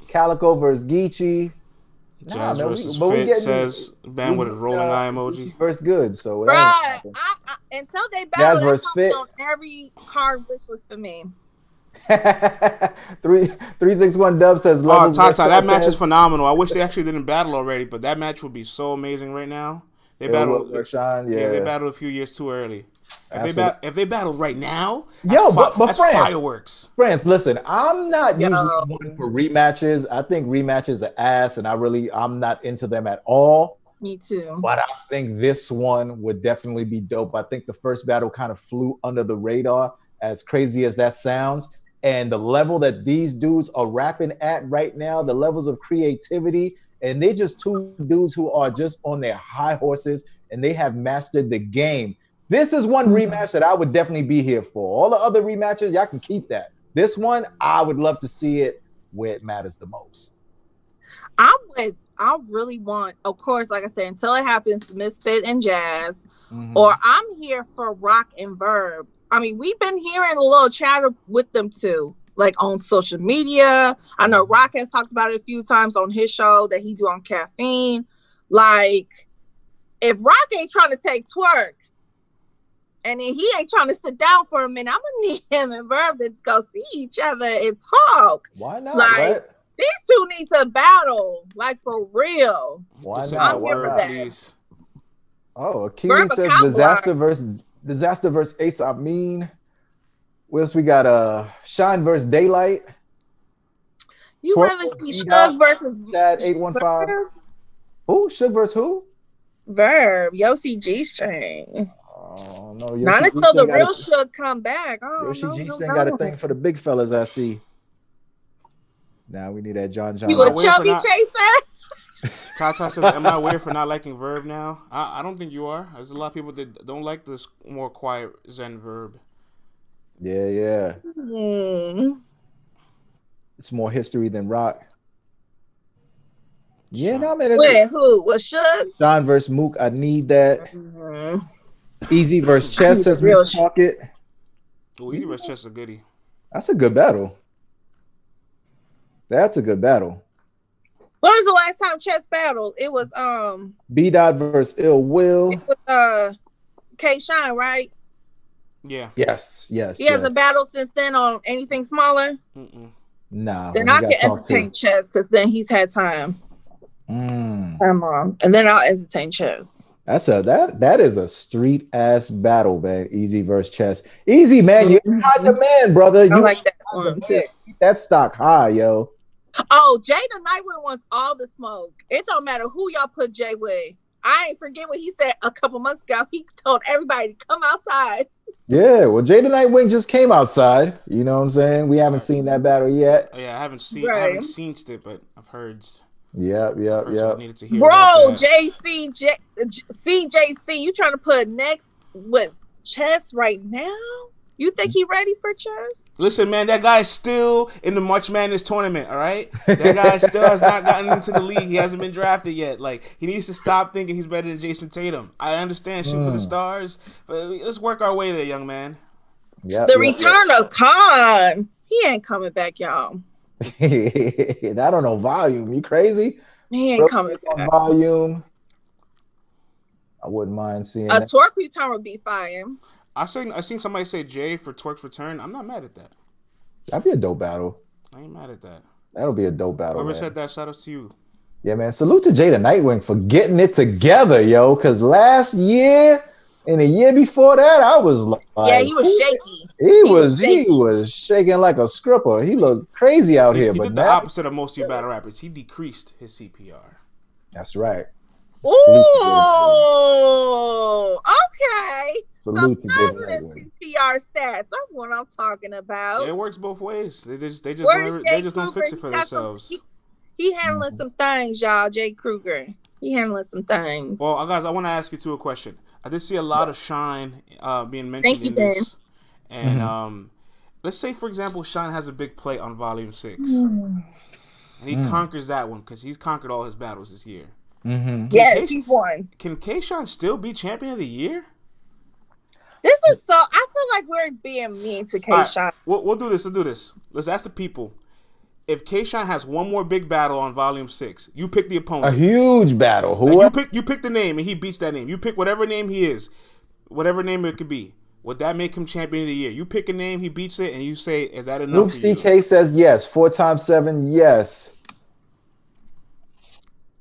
Calico versus Geechee. Jazz versus Fit says Ben with a rolling eye emoji. Versus Good, so Bruh, until they battle, Jazz versus Fit on every card wish list for me. 361 Dub says levels. Tata, that match is phenomenal. I wish they actually didn't battle already, but that match would be so amazing right now. They battled. They battled a few years too early. If they battle right now, but that's France, fireworks. France, listen, I'm not usually one for rematches. I think rematches are ass, and I'm not into them at all. Me too. But I think this one would definitely be dope. I think the first battle kind of flew under the radar, as crazy as that sounds. And the level that these dudes are rapping at right now, the levels of creativity, and they're just two dudes who are just on their high horses, and they have mastered the game. This is one rematch that I would definitely be here for. All the other rematches, y'all can keep that. This one, I would love to see it where it matters the most. I really want, of course, like I said, until it happens, Misfit and Jazz, or I'm here for Rock and Verb. I mean, we've been hearing a little chatter with them too, like on social media. I know Rock has talked about it a few times on his show that he do on Caffeine. Like, if Rock ain't trying to take Twerk, and then he ain't trying to sit down for a minute, I'm gonna need him and Verb to go see each other and talk. Why not? Like, these two need to battle, like, for real. Why not? I'm here for that. Oh, Akili says Disaster versus Ace Amin. What else we got? Shine versus Daylight. You rather see Shug versus Chad 815. Who? Shug versus who? Verb. Yoshi G-string. Oh no! Not until the real Shug come back. Oh, Yoshi G-string got a thing for the big fellas. I see. Now we need that John. You a chubby chaser? Tata says, "Am I weird for not liking Verb now?" I don't think you are. There's a lot of people that don't like this more quiet Zen Verb. Yeah. It's more history than rock. Yeah, no man. Wait, who? What Shug? John versus Mook. I need that. Easy versus Chess says Miss Pocket. Oh, Easy versus Chess is a goodie. That's a good battle. That's a good battle. When was the last time Chess battled? It was B-Dot versus Ill Will. It was K Shine, right? Yeah. Yes. He hasn't battled since then on anything smaller. Nah. Then I can entertain Chess because then he's had time. Come on, and then I'll entertain Chess. That is a street ass battle, man. Easy versus Chess. Easy, man. You're not the man, brother. I like that one too. Keep that stock high, yo. Oh, Jay the Nightwing wants all the smoke. It don't matter who y'all put Jay with. I ain't forget what he said a couple months ago. He told everybody to come outside. Yeah, well, Jay the Nightwing just came outside. You know what I'm saying? We haven't seen that battle yet. Yeah, I haven't seen it, but I've heard. Yep. Bro, CJC, you trying to put next with Chess right now? You think he ready for Chess? Listen, man, that guy's still in the March Madness tournament, all right? That guy still has not gotten into the league. He hasn't been drafted yet. Like, he needs to stop thinking he's better than Jason Tatum. I understand shoot for the stars, but let's work our way there, young man. The return of Khan. He ain't coming back, y'all. I don't know volume. You crazy? He ain't coming back. Volume. I wouldn't mind seeing a Twerk return would be fire. I seen somebody say Jay for Twerk's return. I'm not mad at that. That'd be a dope battle. I ain't mad at that. That'll be a dope battle. Whoever said that, shout out to you. Yeah, man. Salute to Jay the Nightwing for getting it together, yo. Because last year, And a year before that, I was like, yeah, he was shaky. He was shaking like a stripper. He looked crazy out here. He But did now, the opposite of most of you battle rappers. He decreased his CPR. that's right. Ooh, okay. Salute Some positive CPR stats. That's what I'm talking about. Yeah, it works both ways. They just don't fix it for themselves. He handling some things, y'all. Jay Kruger. He handling some things. Well, guys, I want to ask you two a question. I did see a lot of Shine being mentioned in this, and let's say, for example, Shine has a big play on Volume 6, and he conquers that one because he's conquered all his battles this year. Yes, he's won. Can K-Shine still be champion of the year? This is so. I feel like we're being mean to K-Shine. Right, we'll do this. Let's ask the people. If K-Shine has one more big battle on Volume 6, you pick the opponent. A huge battle. You pick the name, and he beats that name. You pick whatever name he is, whatever name it could be. Would that make him champion of the year? You pick a name, he beats it, and you say, "Is that enough?" Snoop CK says yes. 4 times 7, yes.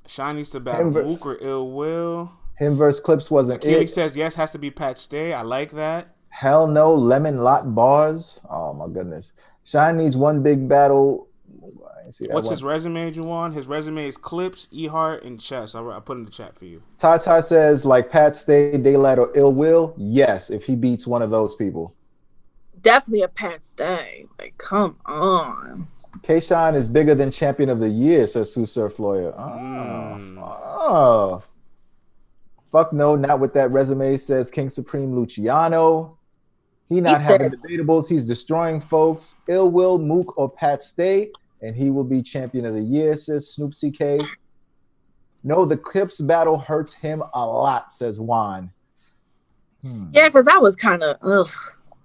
Shine needs to battle Mook or Ill Will. Him versus Clips wasn't Keely it. says yes, has to be Pat Stay. I like that. Hell no, Lemon Lot Bars. Oh my goodness. Shine needs one big battle. What's his resume, Juwan? His resume is Clips, E-Heart, and Chess. I put in the chat for you. Ty says like Pat Stay, Daylight, or Ill Will. Yes, if he beats one of those people. Definitely a Pat Stay. Like, come on. K-Shine is bigger than champion of the year, says Sue Surf Lawyer. Oh. Fuck no, not with that resume, says King Supreme Luciano. He not having debatables. He's destroying folks. Ill Will, Mook, or Pat Stay, and he will be champion of the year, says Snoop CK. No, the Clips battle hurts him a lot, says Juan. Yeah, because that was kind of ugh.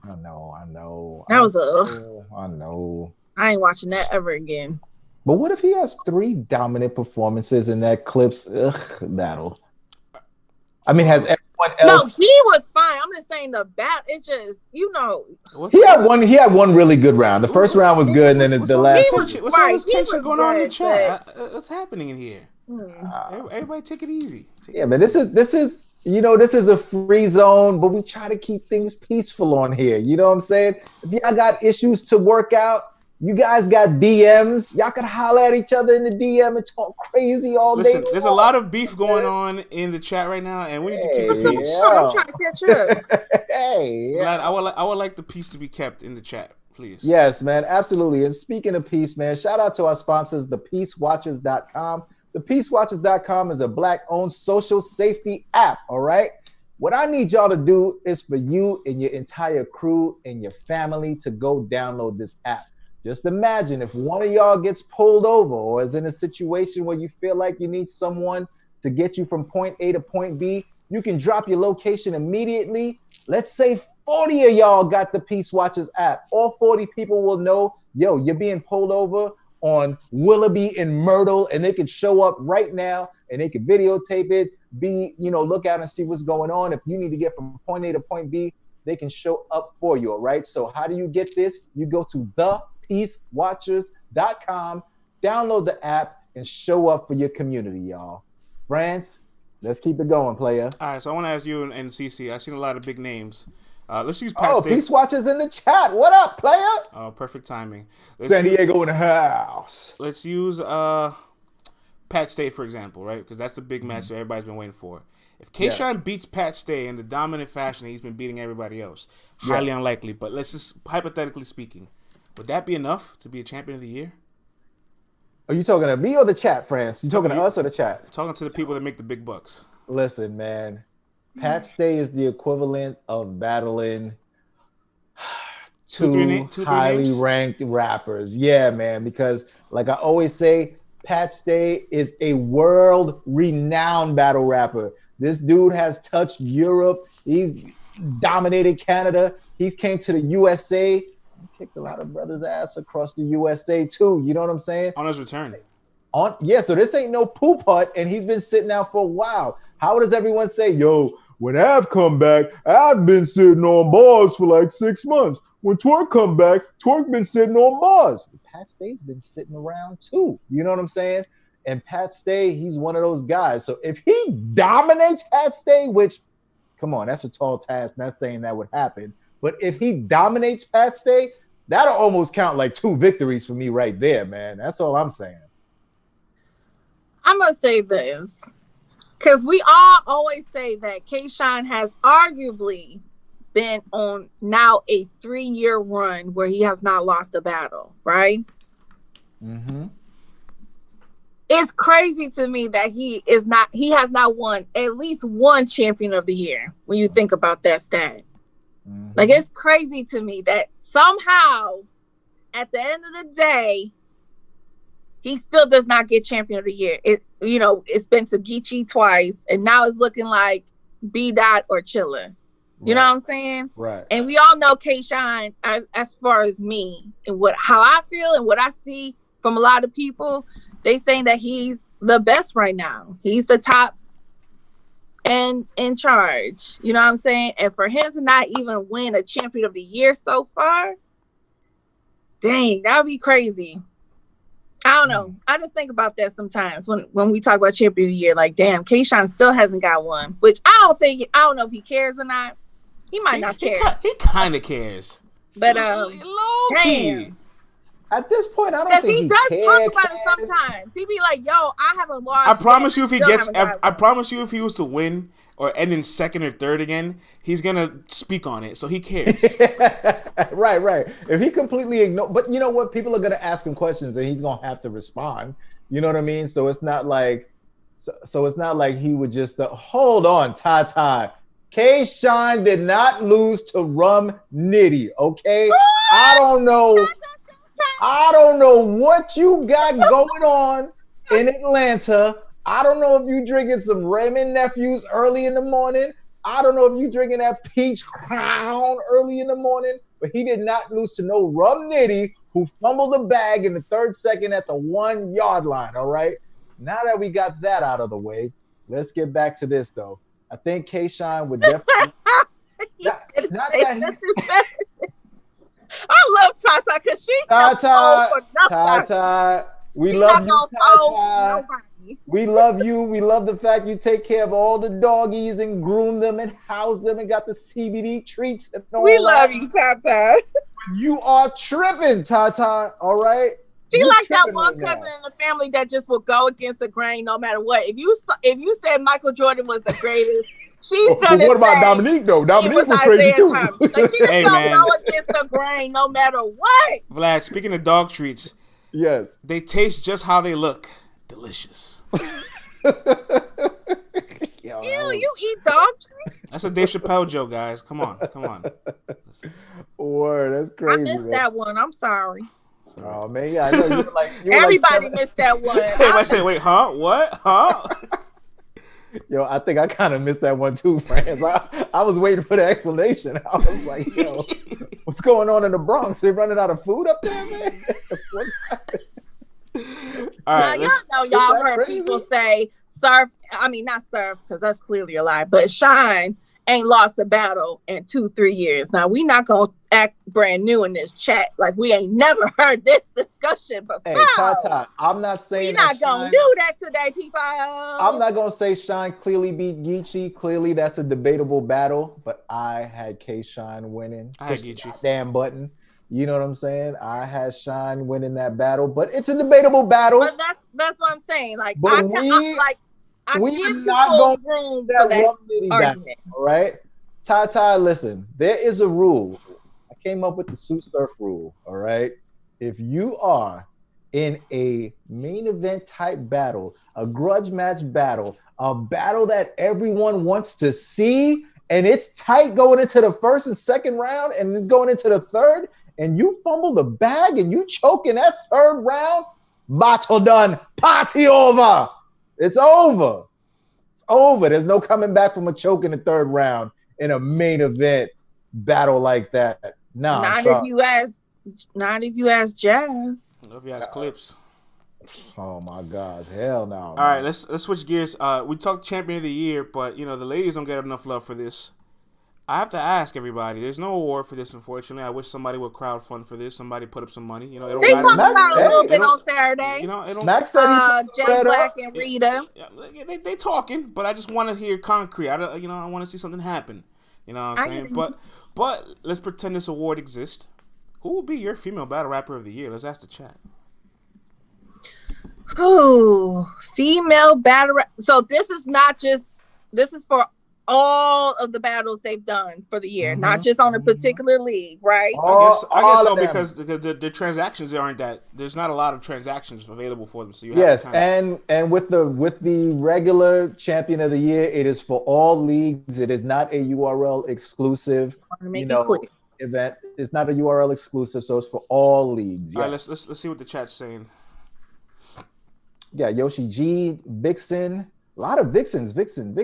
I know. That was ugh. I know. I ain't watching that ever again. But what if he has 3 dominant performances in that Clips battle? I mean, has everyone else? No, he was fine. I'm just saying the bat. It's just He had one really good round. The first round was good, and then the last. What's all this tension going on in the chat? What's happening in here? Everybody, take it easy. But this is this is a free zone, but we try to keep things peaceful on here. You know what I'm saying? If y'all got issues to work out, you guys got DMs. Y'all can holler at each other in the DM and talk crazy all day. Listen, there's a lot of beef going on in the chat right now, and we need to keep the peace. I'm trying to catch up. I would like the peace to be kept in the chat, please. Yes, man, absolutely. And speaking of peace, man, shout out to our sponsors, thepeacewatchers.com. Thepeacewatchers.com is a Black-owned social safety app, all right? What I need y'all to do is for you and your entire crew and your family to go download this app. Just imagine if one of y'all gets pulled over or is in a situation where you feel like you need someone to get you from point A to point B, you can drop your location immediately. Let's say 40 of y'all got the Peace Watchers app. All 40 people will know, yo, you're being pulled over on Willoughby and Myrtle, and they can show up right now and they can videotape it, look out and see what's going on. If you need to get from point A to point B, they can show up for you, all right? So how do you get this? You go to thepeacewatchers.com, download the app, and show up for your community, y'all. France, let's keep it going, player. All right, so I want to ask you and CC. I've seen a lot of big names. Let's use Pat Stay. Peace Watchers in the chat. What up, player? Oh, perfect timing. San Diego in the house. Let's use Pat Stay, for example, right? Because that's the big match that everybody's been waiting for. If K-Shine beats Pat Stay in the dominant fashion that he's been beating everybody else, highly unlikely, but let's just, hypothetically speaking, would that be enough to be a champion of the year? Are you talking to me or the chat, France? You talking to us or the chat? Talking to the people that make the big bucks. Listen, man. Pat Stay is the equivalent of battling two highly ranked rappers. Yeah, man, because like I always say, Pat Stay is a world-renowned battle rapper. This dude has touched Europe. He's dominated Canada. He's came to the USA. He kicked a lot of brothers' ass across the USA too. You know what I'm saying? On his return. So this ain't no poop hut, and he's been sitting out for a while. How does everyone say, yo, when Av come back, I've been sitting on bars for like 6 months. When Twerk come back, Twerk been sitting on bars. Pat Stay's been sitting around too. You know what I'm saying? And Pat Stay, he's one of those guys. So if he dominates Pat Stay, which come on, that's a tall task. Not saying that would happen. But if he dominates Pat Stay, that'll almost count like 2 victories for me right there, man. That's all I'm saying. I'm going to say this. Because we all always say that K-Shine has arguably been on now a 3-year run where he has not lost a battle, right? Mm-hmm. It's crazy to me that he has not won at least one champion of the year when you think about that stat. Mm-hmm. Like, it's crazy to me that somehow at the end of the day, he still does not get champion of the year. It's been to Geechee twice, and now it's looking like B-Dot or Chilla. You know what I'm saying? Right. And we all know K-Shine, as far as me and how I feel and what I see from a lot of people, they saying that he's the best right now. He's the top and in charge. You know what I'm saying? And for him to not even win a champion of the year so far, dang, that would be crazy. I don't know. I just think about that sometimes when we talk about champion of the year. Like, damn, K-Shine still hasn't got one. Which I don't know if he cares or not. He might not care. He kind of cares. But damn. At this point, I don't think he does talk about it sometimes. He be like, "Yo, I haven't lost." I promise you, I promise you, if he was to win or end in second or third again, he's gonna speak on it. So he cares. Right. If he completely ignore, but you know what? People are gonna ask him questions, and he's gonna have to respond. You know what I mean? So it's not like, it's not like he would just hold on, Ty. K-Shine did not lose to Rum Nitty. Okay, I don't know what you got going on in Atlanta. I don't know if you drinking some Raymond Nephews early in the morning. I don't know if you drinking that Peach Crown early in the morning, but he did not lose to no Rum Nitty, who fumbled the bag in the 3rd second at the 1-yard line. All right. Now that we got that out of the way, let's get back to this though. I think K-Shine would definitely. not that I love Tata because she's Tata. We love you, Tata. We love you. We love the fact you take care of all the doggies and groom them and house them and got the CBD treats. And all we love you, Tata. You are tripping, Tata. All right. She like that one cousin in the family that just will go against the grain no matter what. If you said Michael Jordan was the greatest, she's gonna. What about Dominique though? Dominique was crazy too. Like she just gonna go against the grain no matter what. Vlad, speaking of dog treats, yes, they taste just how they look. Delicious. Ew, you eat dog treats? That's a Dave Chappelle joke, guys. Come on. Word, that's crazy. I missed that one. I'm sorry. Oh man, yeah, I know you were like. Everybody missed that one. I say, wait, huh? What? Huh? Yo, I think I kind of missed that one too, friends. I was waiting for the explanation. I was like, yo, what's going on in the Bronx? They running out of food up there, man? All right, y'all heard people say Surf. I mean, not Surf, because that's clearly a lie, but Shine ain't lost a battle in 2-3 years. Now, we not going to act brand new in this chat. Like, we ain't never heard this discussion before. Hey, Tata, I'm not saying we're not going to do that today, people. I'm not going to say Shine clearly beat Geechee. Clearly, that's a debatable battle, but I had K-Shine winning. I had Geechee. Damn button. You know what I'm saying? I had Shine winning that battle, but it's a debatable battle. But that's what I'm saying. Like, but we are not going to room that argument. All right, Tata, listen. There is a rule. I came up with the Sue Surf rule. All right, if you are in a main event type battle, a grudge match battle, a battle that everyone wants to see, and it's tight going into the 1st and 2nd round, and it's going into the 3rd, and you fumble the bag and you choke in that 3rd round, battle done, party over. It's over. It's over. There's no coming back from a choke in the 3rd round in a main event battle like that. Not if you ask Jazz. Not if you ask Clips. Oh my God. Hell no. All right, let's switch gears. We talked champion of the year, but the ladies don't get enough love for this. I have to ask everybody. There's no award for this, unfortunately. I wish somebody would crowdfund for this. Somebody put up some money. You know, it don't They matter. talked about it a little bit on Saturday. You know, it don't. Smack said Jay Black and Rita. They talking, but I just want to hear concrete. I want to see something happen. You know what I'm saying? But let's pretend this award exists. Who will be your female battle rapper of the year? Let's ask the chat. Ooh, female battle. So this is for all of the battles they've done for the year, not just on a particular league, right? I guess so because the transactions aren't that. There's not a lot of transactions available for them. So you have and with the regular champion of the year, it is for all leagues. It is not a URL exclusive. Event. It's not a URL exclusive, so it's for all leagues. Yes. All right, let's see what the chat's saying. Yeah, Yoshi G, Vixen. A lot of Vixens. Vixen,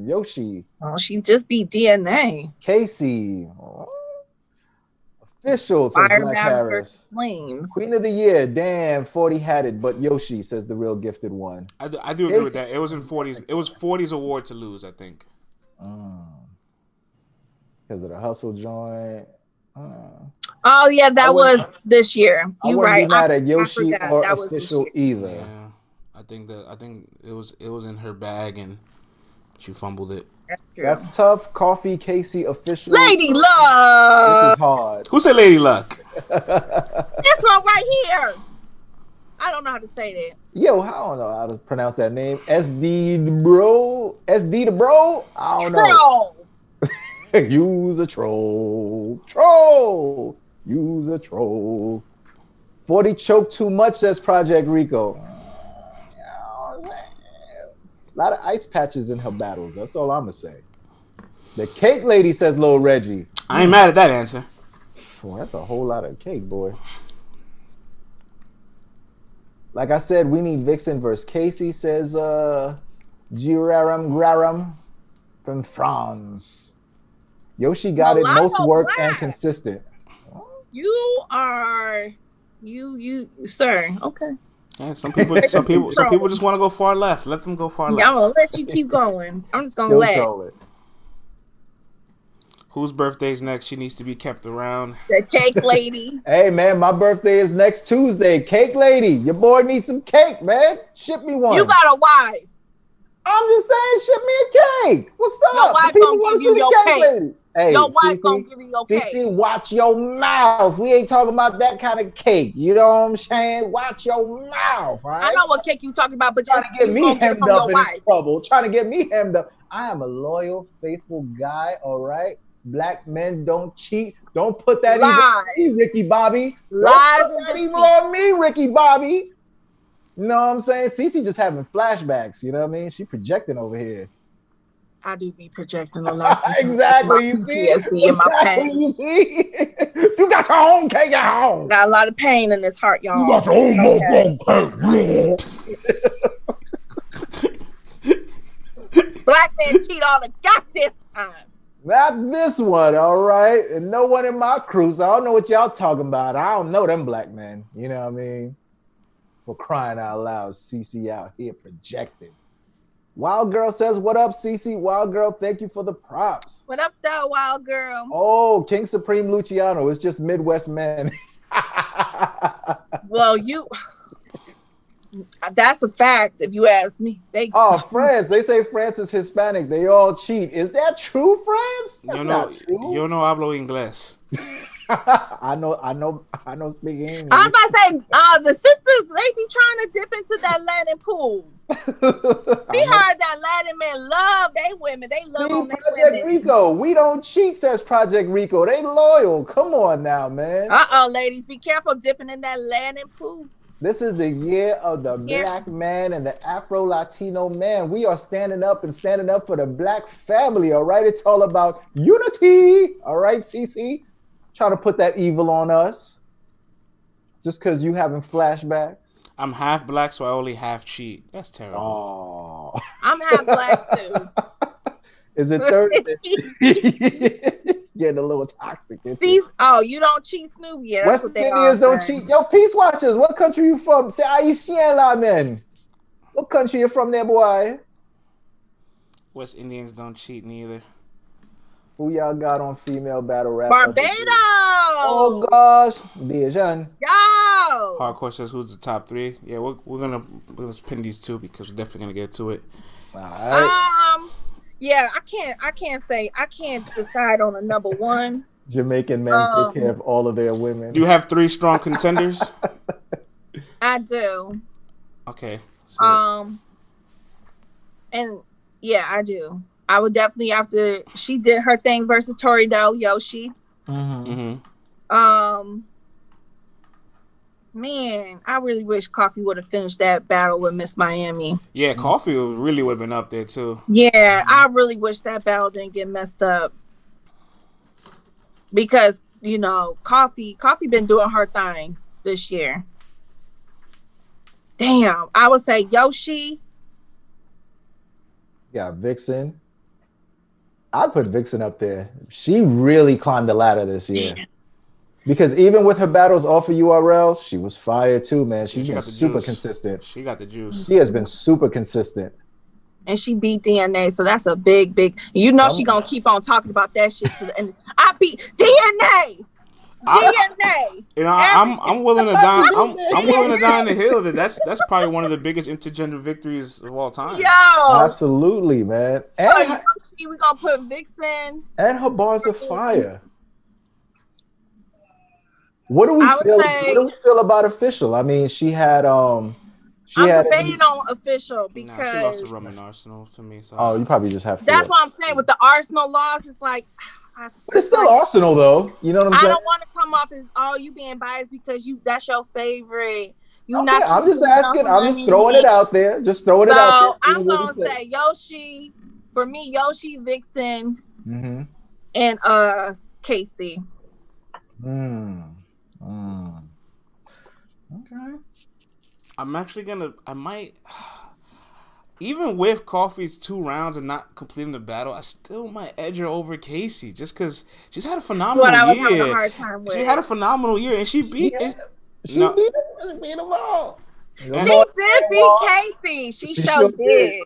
Yoshi. Oh, she just beat DNA. Casey. Official, says Black Harris. Flames. Queen of the year. Damn, 40 had it, but Yoshi, says the real gifted one. I do agree with that. It was in 40s. It was 40's award to lose, I think. Because of the hustle joint. Oh, yeah, that was this year. You're right. Not a Yoshi or official either. Yeah. I think it was in her bag and she fumbled it. That's tough. Coffee Casey official. Lady Luck. This is hard. Who said Lady Luck? This one right here. I don't know how to say that. Yo, I don't know how to pronounce that name. SD the bro. I don't know. Use a troll. Use a troll. 40 choke too much, says Project Rico. A lot of ice patches in her battles. That's all I'm going to say. The cake lady, says Lil Reggie. I ain't mad at that answer. Boy, that's a whole lot of cake, boy. Like I said, we need Vixen versus Casey, says Graram from France. Yoshi got it most work and consistent. You sir. Okay. Yeah, some people just want to go far left. Let them go far left. I'm gonna let you keep going. I'm just gonna let it. Whose birthday's next? She needs to be kept around. The cake lady. Hey man, my birthday is next Tuesday. Cake lady, your boy needs some cake, man. Ship me one. You got a wife. I'm just saying, ship me a cake. What's up? Your wife gonna give you your cake. Lady. Hey, your wife gonna give you your cake. CC, watch your mouth. We ain't talking about that kind of cake. You know what I'm saying? Watch your mouth, right? I know what cake you talking about, but trying to get me hemmed up in trouble. Trying to get me hemmed up. I am a loyal, faithful guy, all right? Black men don't cheat. Don't put that evil on me, Ricky Bobby. Lies don't put that evil on me, Ricky Bobby. You know what I'm saying? Cece just having flashbacks. You know what I mean? She projecting over here. I do be projecting a lot. Exactly. You see? In my pain. You see? You got your own cake at home. Got a lot of pain in this heart, y'all. You got your own cake. Black men cheat all the goddamn time. Not this one, all right? And no one in my crew, so I don't know what y'all talking about. I don't know them black men. You know what I mean? For crying out loud, CC out here projecting. Wild Girl says, what up, CC? Wild Girl, thank you for the props. What up, though, Wild Girl? Oh, King Supreme Luciano. It's just Midwest men. Well, that's a fact, if you ask me. France. They say France is Hispanic. They all cheat. Is that true, France? That's not true. Yo no hablo inglés. I know speak English. I was about to say, the sisters, they be trying to dip into that Latin pool. We heard that Latin men love they women. They love them. Project Rico. We don't cheat, says Project Rico. They loyal. Come on now, man. Ladies, be careful dipping in that Latin pool. This is the year of the black man and the Afro-Latino man. We are standing up for the black family, all right? It's all about unity, all right, CC? Trying to put that evil on us just because you having flashbacks. I'm half black, so I only half cheat. That's terrible. Oh, I'm half black too. Is it Thursday? Getting a little toxic. You don't cheat, Snoop? Yeah, West Indians don't cheat. Yo, Peace Watchers, what country you from? Say Haitian la man. What country you from there, boy? West Indians don't cheat neither. Who y'all got on female battle rap? Barbados. Oh gosh, Bijan. Yo. Hardcore says who's the top 3? Yeah, we're gonna pin these 2 because we're definitely gonna get to it. All right. Yeah, I can't decide on a number 1. Jamaican men take care of all of their women. You have 3 strong contenders. I do. Okay. So. And yeah, I do. I would definitely after she did her thing versus Tori Doe, Yoshi. Man, I really wish Coffee would have finished that battle with Miss Miami. Yeah, Coffee really would have been up there too. Yeah, I really wish that battle didn't get messed up. Because, Coffee been doing her thing this year. Damn, I would say Yoshi. Yeah, Vixen. I'd put Vixen up there. She really climbed the ladder this year. Because even with her battles off of URL, she was fire too, man. She's been super consistent. She got the juice. She has been super consistent. And she beat DNA, so that's a big. She gonna keep on talking about that shit to the end. I beat DNA. DNA. I'm willing to die. I'm willing to die on the hill. That's probably one of the biggest intergender victories of all time. Yo, absolutely, man. And we gonna put Vixen. And her bars are fire. What do we feel about Official? I mean, she had I'm debating on Official because she lost to Roman Arsenal to me. So. Oh, you probably just have to. That's what I'm saying with the Arsenal loss. It's like, but it's still Arsenal though. You know what I'm saying? I don't want to come off as you being biased because that's your favorite. I'm just asking. I'm just throwing it out there. Just throwing it out there. I'm gonna say Yoshi. For me, Yoshi, Vixen, and Casey. Okay. I might, even with Coffee's 2 rounds and not completing the battle, I still might edge her over Casey just because she's had a phenomenal year. I was having a hard time with. She had a phenomenal year and she beat them all. She did beat Casey. She sure did.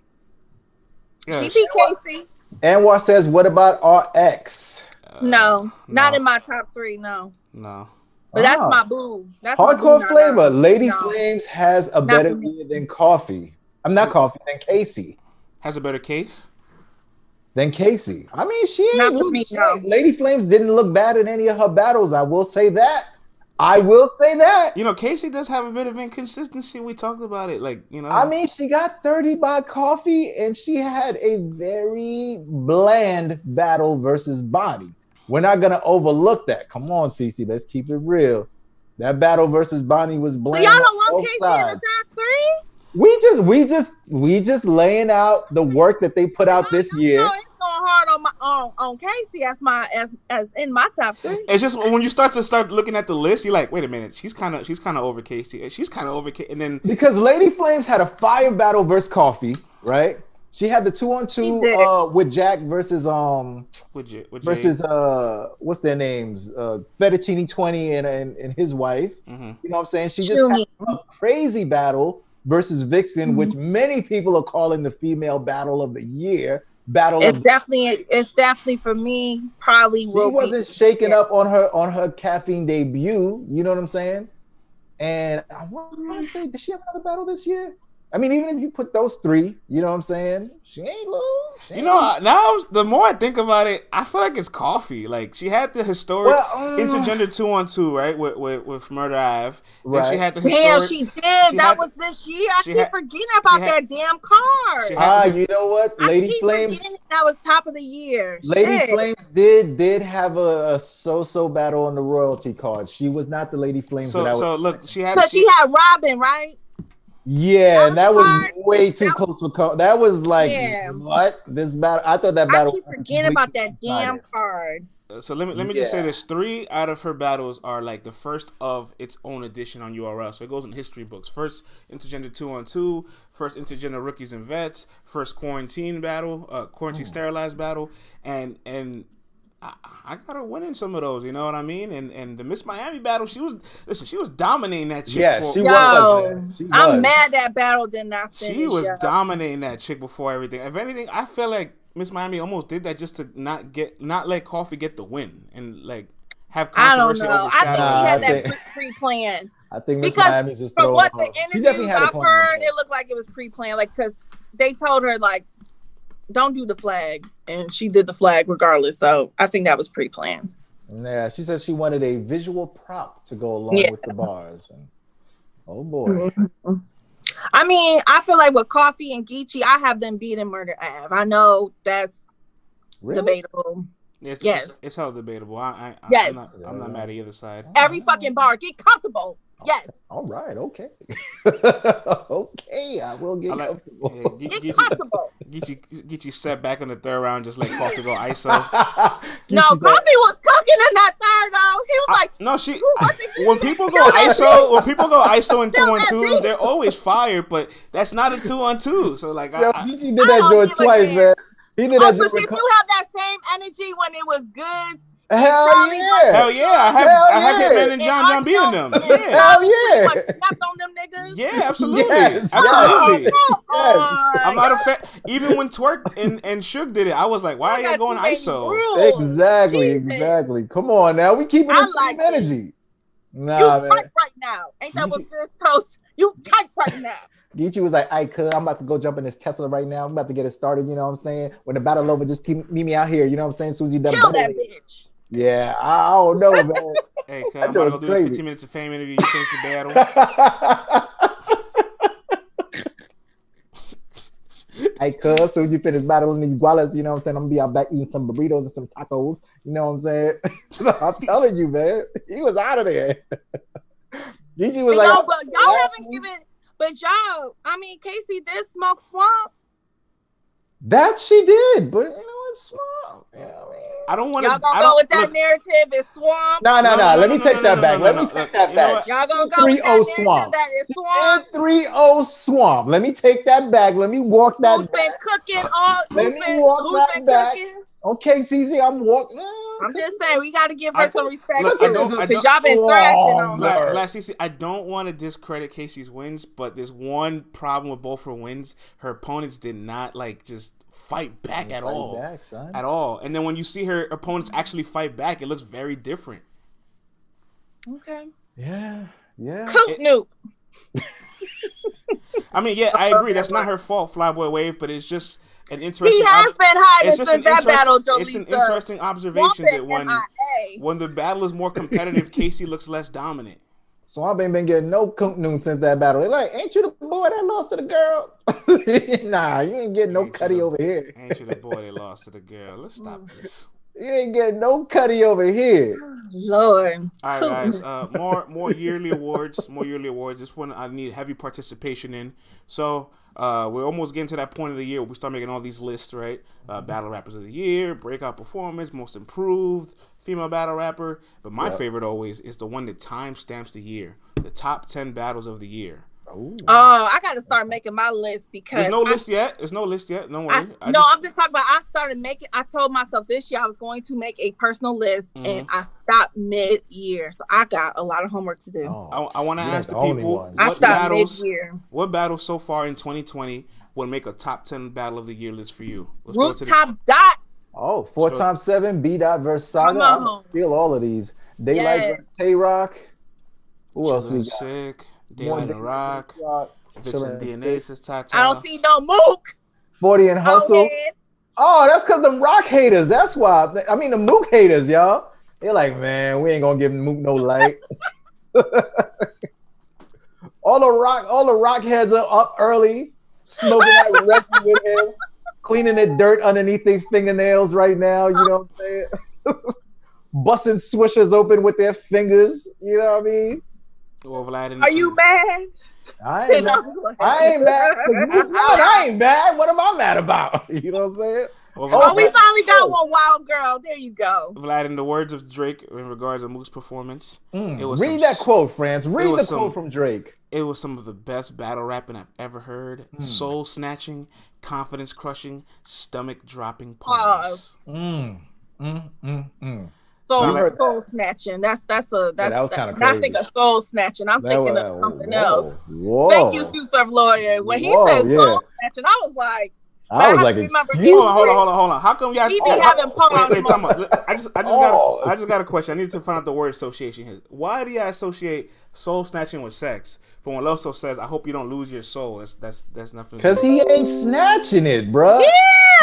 Yeah, she beat Casey. Anwar says, what about RX? No, not in my top 3, no. But that's my boo. That's hardcore flavor. Lady Flames has a better year than Coffee. I'm not Coffee, than Casey. Has a better case? Than Casey. I mean, she ain't Lady Flames didn't look bad in any of her battles. I will say that. Casey does have a bit of inconsistency. We talked about it. I mean, she got 30 by Coffee, and she had a very bland battle versus Boty. We're not gonna overlook that. Come on, Cece, let's keep it real. That battle versus Bonnie was bland. So y'all don't want Casey in the top 3? We just laying out the work that they put out this year. It's going hard on Casey as in my top 3. It's just when you start looking at the list, you're like, wait a minute, she's kind of over Casey. She's kind of over Casey, and then because Lady Flames had a fire battle versus Coffee, right? She had the 2-on-2 with Jack versus versus what's their names? Fettuccine 20 and his wife. You know what I'm saying? She just had a crazy battle versus Vixen, which many people are calling the female battle of the year. It's definitely for me. Probably will. She wasn't shaken up on her caffeine debut. You know what I'm saying? And I want to say, did she have another battle this year? I mean, even if you put those 3, you know what I'm saying? She ain't lose. Now the more I think about it, I feel like it's Coffee. Like, she had the historic intergender 2-on-2, right? With Murder Ave. Right. She had the historic, she did. That was this year. I keep forgetting about that damn card. You know what? Lady Flames. That was top of the year. Lady Flames did have a so-so battle on the royalty card. She was not the Lady Flames that I was. So look, she had Robin, right? Yeah, and that was way too close for that was like what this battle. I thought that battle. I keep forgetting about that damn card. So let me just say this: 3 out of her battles are like the first of its own edition on URL. So it goes in history books. First intergender 2-on-2, first intergender rookies and vets, first quarantine battle, quarantine sterilized battle, and I got her winning some of those, you know what I mean? And the Miss Miami battle, she was dominating that chick. Yeah, she was. I'm mad that battle did not finish. She was dominating that chick before everything. If anything, I feel like Miss Miami almost did that just to not let Coffee get the win and like have I don't controversy know. I overshadow. think she had that pre-planned. I think Miss Because Miami's just from throwing what the off. She definitely interviews had a I've plan. heard, it looked like it was pre-planned. Like, because they told her like, don't do the flag, and she did the flag regardless. So I think that was pre-planned. Yeah, she said she wanted a visual prop to go along with the bars. And, oh boy. Mm-hmm. I mean, I feel like with Coffee and Geechee, I have them beating Murder Ave. I know that's debatable. Yes, it's hell debatable. I'm not mad at either side. Every fucking bar, get comfortable. Yes. All right. Okay. Okay. I will get comfortable. Get comfortable. Get you set back in the third round, just let Coffee go ISO. No, Coffee was cooking in that third though. He was like, no, when people go ISO in 2-on-2s, they're always fired, but that's not a 2-on-2. So like, Geechee did that joint twice, man. He did that joint. Did you have that same energy when it was good? Hell yeah! Hell yeah! I have Hitman and John beating them. Yeah. Hell yeah! Snapped on them niggas. Yeah, absolutely. Yes. Absolutely. Yes. I'm not a fan. Even when Twerk and Suge did it, I was like, why are you going ISO? Exactly. Come on now. We keeping the same energy. Nah, you man. tight right now. Ain't that what this toast? You tight right now. Geechee was like, "I could. I'm about to go jump in this Tesla right now. I'm about to get it started. You know what I'm saying? When the battle over, just meet me out here. You know what I'm saying? As soon as you done, kill that bitch." Yeah, I don't know, man. Hey, I'm about to go do this 15 minutes of fame interview. You finish the battle. Hey, cuz, soon as you finish battling these gualas, you know what I'm saying? I'm gonna be out back eating some burritos and some tacos. You know what I'm saying? I'm telling you, man. He was out of there. Geechee was like, but y'all haven't given. But y'all, I mean, Casey did smoke Swamp. That she did, but you know it's Swamp. Yeah, I don't want to. Y'all gonna go with that narrative? It's Swamp. No. Let me take that back. Let me take that back. Y'all gonna go with that narrative Swamp. That is Swamp. 3-0 Swamp. Let me take that back. Let me walk that. Who's been cooking all? Let me walk that back. Cooking? Okay, CZ, I'm walking. I'm just saying we got to give her some respect because y'all been thrashing on her. CC, I don't want to discredit Casey's wins, but there's one problem with both her wins. Her opponents did not just fight back at all. At all. And then when you see her opponents actually fight back, it looks very different. Okay. Yeah. Coot Nuke. I mean, yeah, I agree. That's not her fault, Flyboy Wave, but it's just an interesting. He has been hiding since that battle, Jolisa. It's an interesting observation that when the battle is more competitive, Casey looks less dominant. Swamp ain't been getting no Coot Noon since that battle. They're like, ain't you the boy that lost to the girl? Nah, you ain't getting no Cuddy over here. Ain't you the boy that lost to the girl? Let's stop this. You ain't getting no Cuddy over here. Lord. All right, guys. More yearly awards. This one I need heavy participation in. So we're almost getting to that point of the year where we start making all these lists, right? Battle rappers of the year, breakout performance, most improved, female battle rapper. But my favorite always is the one that timestamps the year. The top 10 battles of the year. Ooh. Oh, I got to start making my list because there's no list yet. Don't worry. I'm just talking about. I started making. I told myself this year I was going to make a personal list, and I stopped mid-year, so I got a lot of homework to do. Oh, I want to ask the people what battles so far in 2020 would make a top 10 battle of the year list for you? Rooftop Dots. Oh, 4x7 B Dot versus Saga. I'm gonna steal all of these. Daylight versus Tay Rock. Who else we got? Sick. Daylight and Rock. Vixen DNA says Tata. I don't see no Mook. 40 and Hustle. Oh, that's because them Rock haters. That's why. I mean, the Mook haters, y'all. They're like, man, we ain't gonna give Mook no light. all the Rock heads are up early, smoking that record with him, cleaning the dirt underneath their fingernails right now. You know what I'm saying? Busting swishers open with their fingers. You know what I mean? Are you mad? I ain't mad. I ain't mad. What am I mad about? You know what I'm saying? We finally got one, Wild Girl. There you go. Vlad, in the words of Drake in regards to Mook's performance, read that quote, France. Read the quote from Drake. It was some of the best battle rapping I've ever heard. Soul snatching, confidence crushing, stomach dropping pause. Soul snatching. That was kind of crazy. I think of soul snatching. I'm thinking of something else. Thank you, Suits of Lawyer. When he said soul snatching, I was like, I was like, excuse hold on. How come y'all? He be having pause. Wait, I just got a question. I need to find out the word association here. Why do y'all associate soul snatching with sex? But when Loso says, "I hope you don't lose your soul," that's nothing. Because he ain't snatching it, bro. Yeah,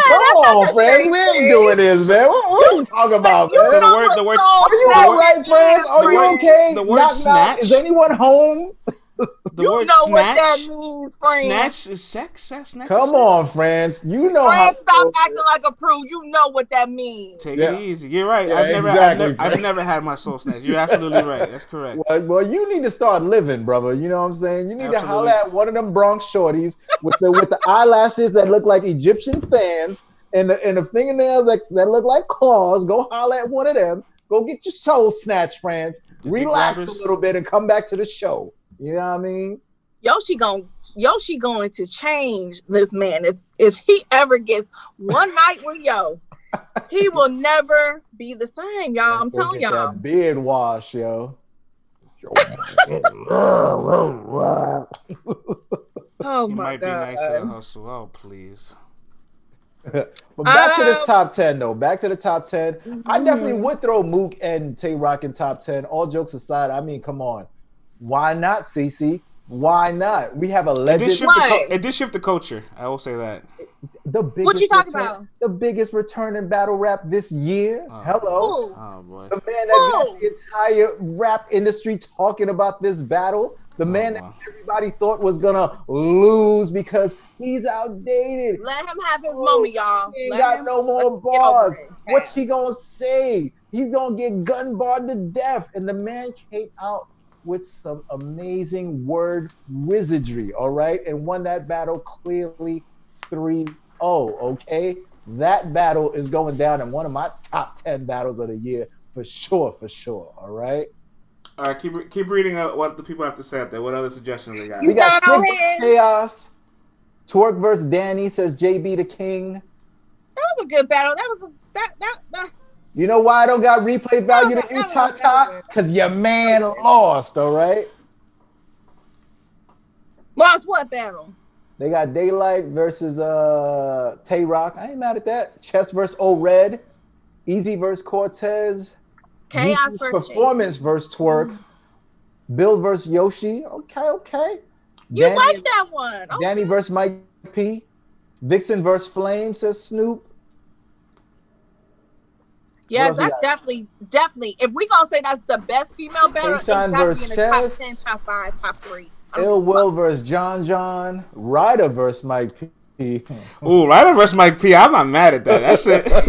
come on, friends. We ain't doing this, man. What are you talking about, man? So the word. Are you all right, friends? Are you okay? The word snatch. Is anyone home? The word know snatch, what that means, friends. Snatch is sex. Snatch Come on, friends. You know friends, stop acting like a prude. You know what that means. Take it easy. You're right. Yeah, I've never had my soul snatched. You're absolutely right. That's correct. Well, you need to start living, brother. You know what I'm saying? You need to holler at one of them Bronx shorties with the eyelashes that look like Egyptian fans and the fingernails that look like claws. Go holler at one of them. Go get your soul snatched, friends. Relax a little bit and come back to the show. You know what I mean? Yoshi going to change this man. If he ever gets one night with Yo, he will never be the same, y'all. I'm telling y'all. That beard wash, yo. Oh he my might God. be nice to the hustle. Oh, please. But back to this top 10, though. Back to the top 10. Mm-hmm. I definitely would throw Mook and Tay Rock in top 10. All jokes aside, I mean, come on. Why not, CC? Why not? We have a legend. It did shift the culture. I will say that. What you talking about? The biggest return in battle rap this year. Hello. Oh boy. The man that got the entire rap industry talking about this battle. The man that everybody thought was gonna lose because he's outdated. Let him have his moment, y'all. He ain't got no more bars. What's he gonna say? He's gonna get gun barred to death. And the man came out with some amazing word wizardry, all right? And won that battle clearly 3-0, okay? That battle is going down in one of my top 10 battles of the year for sure, all right? All right, keep reading what the people have to say out there. What other suggestions they got? We got Sick Chaos. Twerk versus Danny, says JB the King. That was a good battle. That was that. You know why I don't got replay value to you, Tata? Because your man lost, all right? Lost what battle? They got Daylight versus Tay Rock. I ain't mad at that. Chess versus O-Red. Easy versus Cortez. Chaos versus Performance versus Twerk. Bill versus Yoshi. Okay. You like that one. Okay. Danny versus Mike P. Vixen versus Flame, says Snoop. Yes, that's definitely. If we gonna say that's the best female battle, it's definitely in the top 10, top 5, top 3. Ill Will versus John. Ryder versus Mike P. Ooh, Ryder versus Mike P. I'm not mad at that. That's it. Are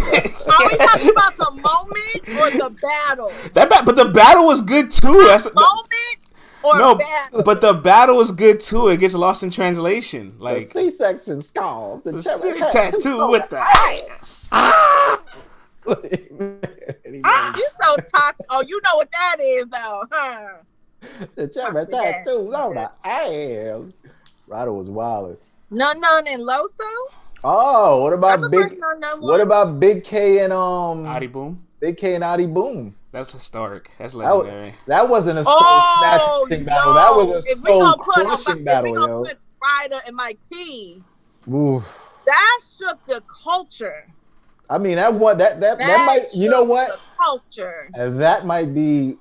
we talking about the moment or the battle? But the battle was good too. That's moment. Or battle. But the battle is good too. It gets lost in translation. Like the C-section scars, the tattoo with the ass. You so toxic. Oh, you know what that is, though, huh? The cherry tattoos on the ass. Ryder was wild. None and Loso. Oh, what about Big K and Adi Boom? Big K and Adi Boom. That's historic. That's legendary. That wasn't a soul snatching battle. That was a soul crushing battle, yo. If we gonna put Ryder and Mike P, oof. That shook the culture. I mean, that might, you know what? Culture. That might be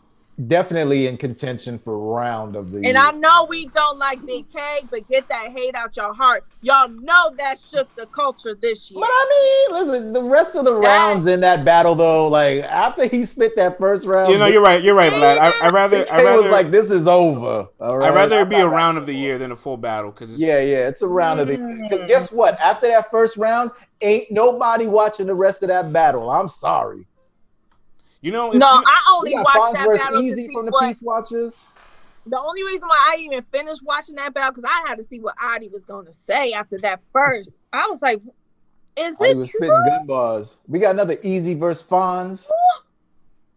definitely in contention for round of the year. And I know we don't like Big K, but get that hate out your heart. Y'all know that shook the culture this year. But I mean, listen, the rest of the rounds in that battle, though, like after he spit that first round, you know, you're right, Vlad. I rather was like, this is over. All right? I'd rather it be a round of the year than a full battle because it's a round of the year. Because guess what? After that first round, ain't nobody watching the rest of that battle. I'm sorry. You know, I only watched that battle easy from the Peace Watchers. The only reason why I even finished watching that battle because I had to see what Adi was going to say after that first. I was like, "Is it true?" Spitting good bars. We got another Easy versus Fonz.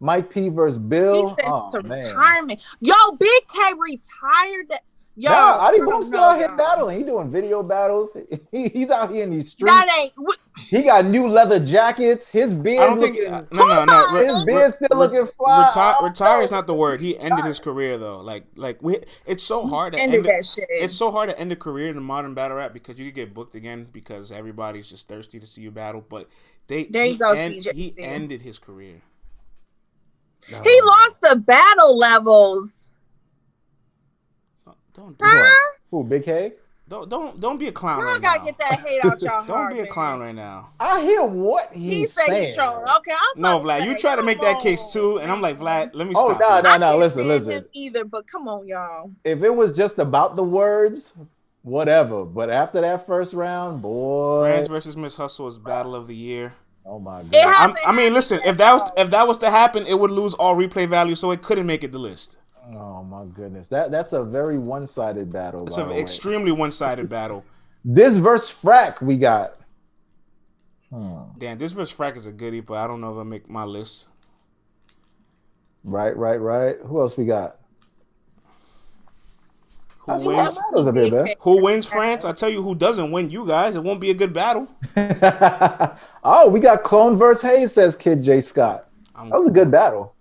Mike P versus Bill. He said retirement. Yo, Big K retired. Yo, nah, Adi Boom's still out here battling. He doing video battles. He's out here in these streets. He got new leather jackets. His beard I don't think no. His beard still looking fly. Retire is not the word. He ended his career though. It's so hard to end that shit. It's so hard to end a career in the modern battle rap because you could get booked again because everybody's just thirsty to see you battle. But he ended his career. No. He lost the battle levels. Don't do that. Who, Big K? Don't be a clown right now. Y'all gotta get that hate out y'all heart. Don't be a clown right now. I hear what he's saying. He's trolling. Okay, no, Vlad, you try to make that case too, and I'm like, Vlad, let me stop. Oh, no, listen. Either, but come on, y'all. If it was just about the words, whatever. But after that first round, boy, France versus Miss Hustle is battle of the year. Oh my god! I mean, listen, if that was to happen, it would lose all replay value, so it couldn't make it the list. Oh my goodness, that's a very one-sided battle. It's an extremely one-sided battle. This versus Frack we got. Damn, this versus Frack is a goodie, but I don't know if I'll make my list. Right. Who else we got? Who wins France? I tell you who doesn't win. You guys, it won't be a good battle. Oh, we got Clone versus Hayes, says Kid J Scott. That was a good battle.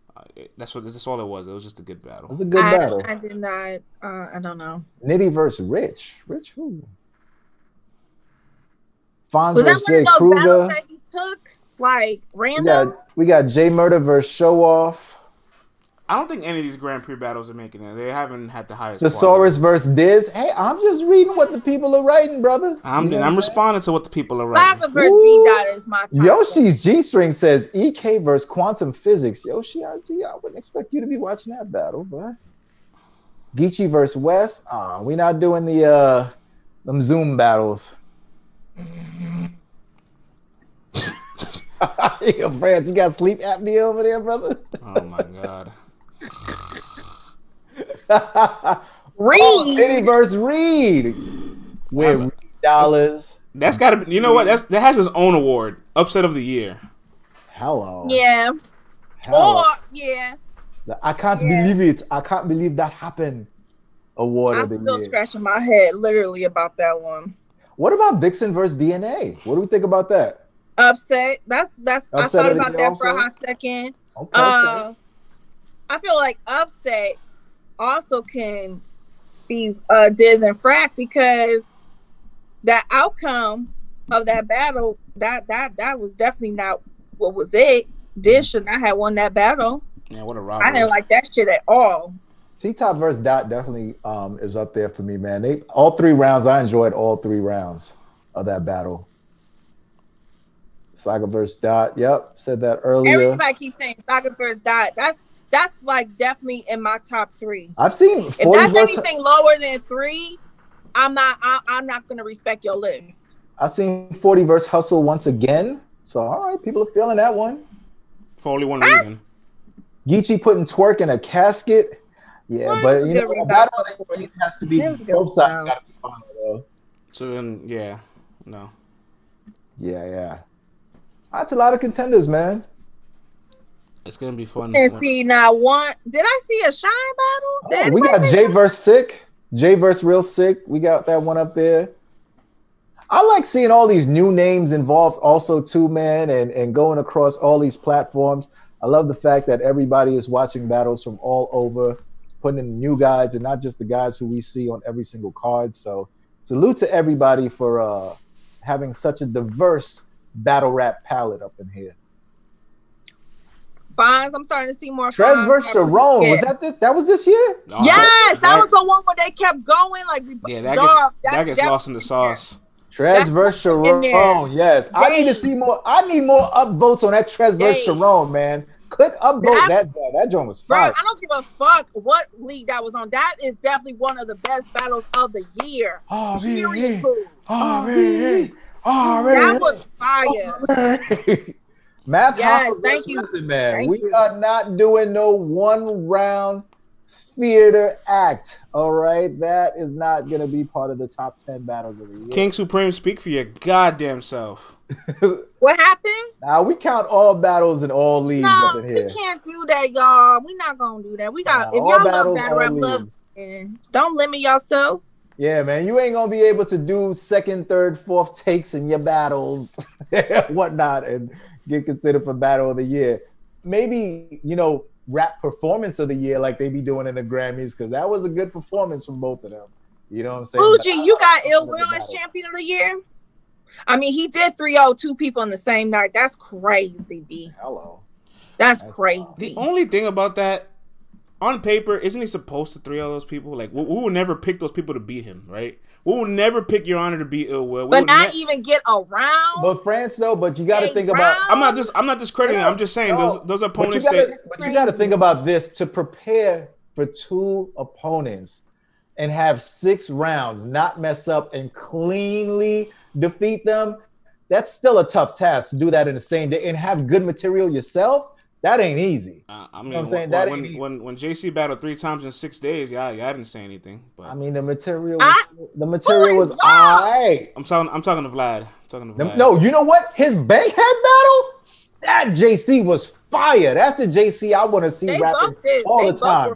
That's all it was. It was just a good battle. It was a good battle. I did not. I don't know. Nitty versus Rich. Rich who? Fonz versus Jay Kruger. That he took like random. We got Jay Murder versus Show Off. I don't think any of these Grand Prix battles are making it. They haven't had the highest. Thesaurus versus Diz. Hey, I'm just reading what the people are writing, brother. I'm responding to what the people are writing. Saga versus B-Dot is my top. Yoshi's G-string says EK versus Quantum Physics. Yoshi, I wouldn't expect you to be watching that battle, but Geechee versus West. We not doing the them Zoom battles. Yo, France, you got sleep apnea over there, brother? Oh my god. Reed. Diddy versus Reed with $. That's gotta be. You know what? That has his own award. Upset of the year. Hello. Yeah. Hello. Or yeah. I can't believe it. I can't believe that happened. Award of the year. I'm still scratching my head literally about that one. What about Vixen versus DNA? What do we think about that? Upset. That's. I thought about that for a hot second. Okay. I feel like Upset also can be Diz and Frack because that outcome of that battle that was definitely not what was it. Diz should not have won that battle. Yeah, what a robbery. I didn't like that shit at all. T-Top versus Dot definitely is up there for me, man. All 3 rounds, I enjoyed all 3 rounds of that battle. Saga versus Dot. Yep, said that earlier. Everybody keeps saying Saga versus Dot. That's like definitely in my top 3. I've seen 40 if that's anything lower than 3, I'm not gonna respect your list. I've seen 40 versus Hustle once again. So all right, people are feeling that one. For only one reason. Geechee putting Twerk in a casket. Yeah, but you know, a battle has to be both sides gotta be fun though. So then no. Yeah. That's a lot of contenders, man. It's gonna be fun. And see now one. Did I see a Shine battle? We got Jay versus Sick. Jay versus Real Sick. We got that one up there. I like seeing all these new names involved also too, man, and going across all these platforms. I love the fact that everybody is watching battles from all over, putting in new guys and not just the guys who we see on every single card. So salute to everybody for having such a diverse battle rap palette up in here. Bonds, I'm starting to see more. Trez versus Sharon. Was that this? That was this year? No, yes, that was the one where they kept going. Like, that gets lost in the sauce. Trez versus Sharon. Yes, I need to see more. I need more upvotes on that Trez versus Sharon, man. Click upvote that joint was fire. I don't give a fuck what league that was on. That is definitely one of the best battles of the year. That was fire. Math thank you. Listen, man. Thank we are not doing no 1 round theater act. All right, that is not gonna be part of the top 10 battles of the year. King Supreme, speak for your goddamn self. What happened? Now we count all battles in all leagues up in here. We can't do that, y'all. We're not gonna do that. We got if y'all love battle rap, man. Don't limit yourself. Yeah, man, you ain't gonna be able to do second, third, fourth takes in your battles, whatnot, and get considered for battle of the year. Maybe rap performance of the year, like they be doing in the Grammys, because that was a good performance from both of them. You know what I'm saying? Fuji, you got Ill Will as champion of the year. I mean, he did 302 people on the same night. That's crazy, B. Hello. That's crazy. The only thing about that, on paper, isn't he supposed to 3-0 those people? Like, we will never pick those people to beat him, right? We will never pick Your Honor to beat Ill Will. But not even get around. But France, though, but you got to think about. I'm not discrediting. I'm just saying those opponents. But you got to think about this: to prepare for 2 opponents and have 6 rounds, not mess up and cleanly defeat them. That's still a tough task to do that in the same day and have good material yourself. That ain't easy. I mean, you know what I'm saying? That when JC battled 3 times in 6 days, I didn't say anything. But I mean, the material was all right. I'm talking to Vlad. No, you know what? His Bankhead battle, that JC was fire. That's the JC I want to see rapping all the time.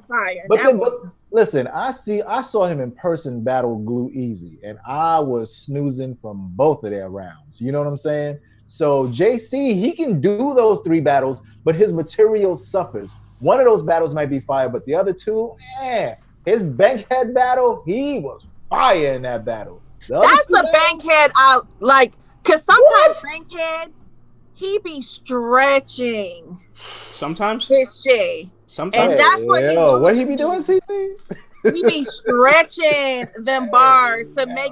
But listen, I saw him in person battle Glue Easy, and I was snoozing from both of their rounds. You know what I'm saying? So JC, he can do those 3 battles, but his material suffers. One of those battles might be fire, but the other 2, his Bankhead battle, he was fire in that battle. That's the Bankhead I like, because sometimes Bankhead, he be stretching. Sometimes? His shit. Sometimes. And that's what he be doing, CC? He be stretching them bars to make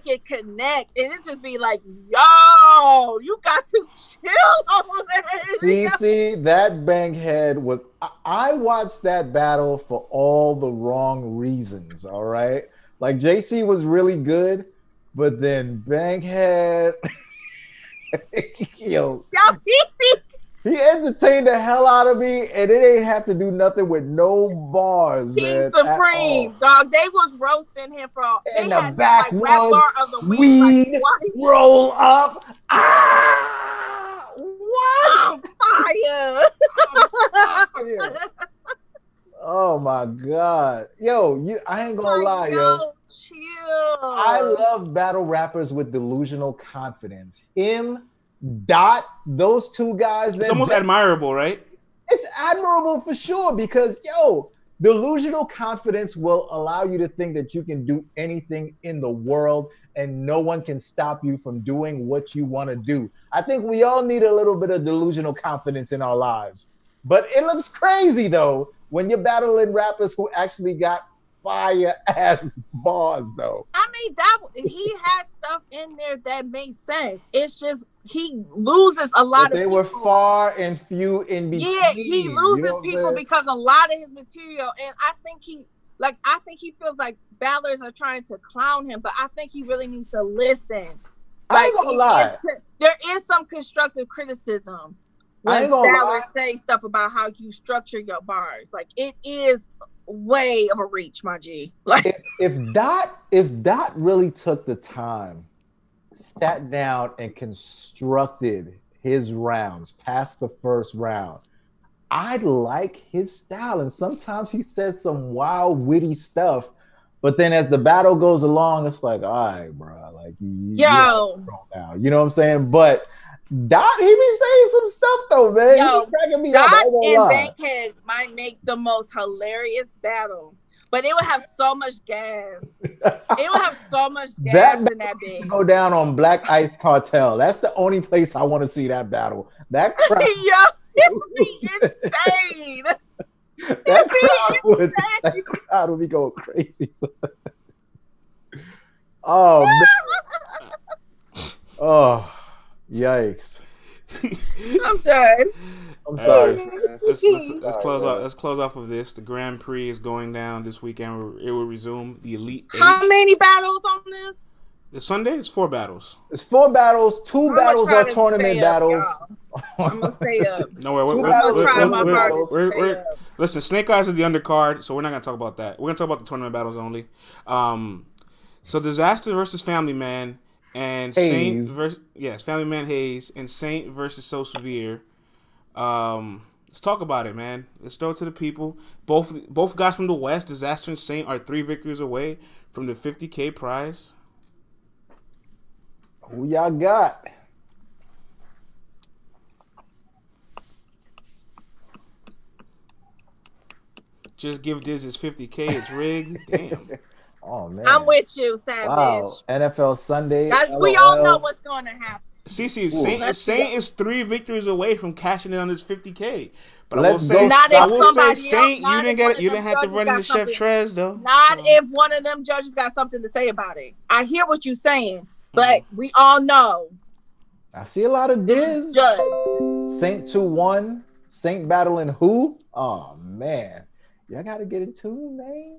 it connect, and it just be like, yo, you got to chill on that. See, that Bankhead was. I watched that battle for all the wrong reasons. All right, like JC was really good, but then Bankhead, yo, he entertained the hell out of me, and it ain't have to do nothing with no bars, man. Supreme, dog. They was roasting him for all. In the back was weed, roll up. What? Fire. Oh my God. Yo, I ain't gonna lie, yo. Chill. I love battle rappers with delusional confidence. Him, Dot, those 2 guys, man. It's almost admirable, right? It's admirable for sure because, delusional confidence will allow you to think that you can do anything in the world and no one can stop you from doing what you want to do. I think we all need a little bit of delusional confidence in our lives. But it looks crazy, though, when you're battling rappers who actually got fire-ass bars, though. I mean, he had stuff in there that made sense. It's just he loses a lot of people. They were far and few in between. Yeah, he loses people because a lot of his material, and I think he feels like battlers are trying to clown him, but I think he really needs to listen. I ain't gonna lie. There is some constructive criticism when battlers say stuff about how you structure your bars. Like, it is way of a reach, my G. Like, if Dot really took the time, sat down and constructed his rounds past the first round, I like his style. And sometimes he says some wild, witty stuff. But then as the battle goes along, it's like, all right, bro. Like, now. You know what I'm saying? But Dot, he be saying some stuff, though, man. Yo, Dot and Bankhead might make the most hilarious battle. But it would have so much gas. It would have so much gas in that bitch. Go down on Black Ice Cartel. That's the only place I want to see that battle. That crowd, it would be insane. That crowd would be going crazy. Oh, man. Oh, yikes. I'm done. I'm sorry. Let's close off of this. The Grand Prix is going down this weekend. It will resume the Elite Eight. How many battles on this? This Sunday, it's 4 battles. It's 4 battles. 2 battles are tournament battles. I'm gonna stay up. No, we're listen. Snake Eyes is the undercard, so we're not gonna talk about that. We're gonna talk about the tournament battles only. So Disaster versus Family Man and Hayes. Saint versus Family Man Hayes and Saint versus So Severe. Let's talk about it, man. Let's throw it to the people. Both guys from the West, Disaster and Saint, are 3 victories away from the $50K prize. Who y'all got? Just give Diz his $50K. It's rigged. Damn. Oh man. I'm with you, Savage. Wow. NFL Sunday. We all know what's going to happen. CC, Saint is 3 victories away from cashing in on his $50K. But I will say, Saint, you didn't have to run into Chef Trez though. Not if one of them judges got something to say about it. I hear what you're saying, but we all know. I see a lot of Diz. Saint 2-1. Saint battling who? Oh man, y'all got to get in tune, man.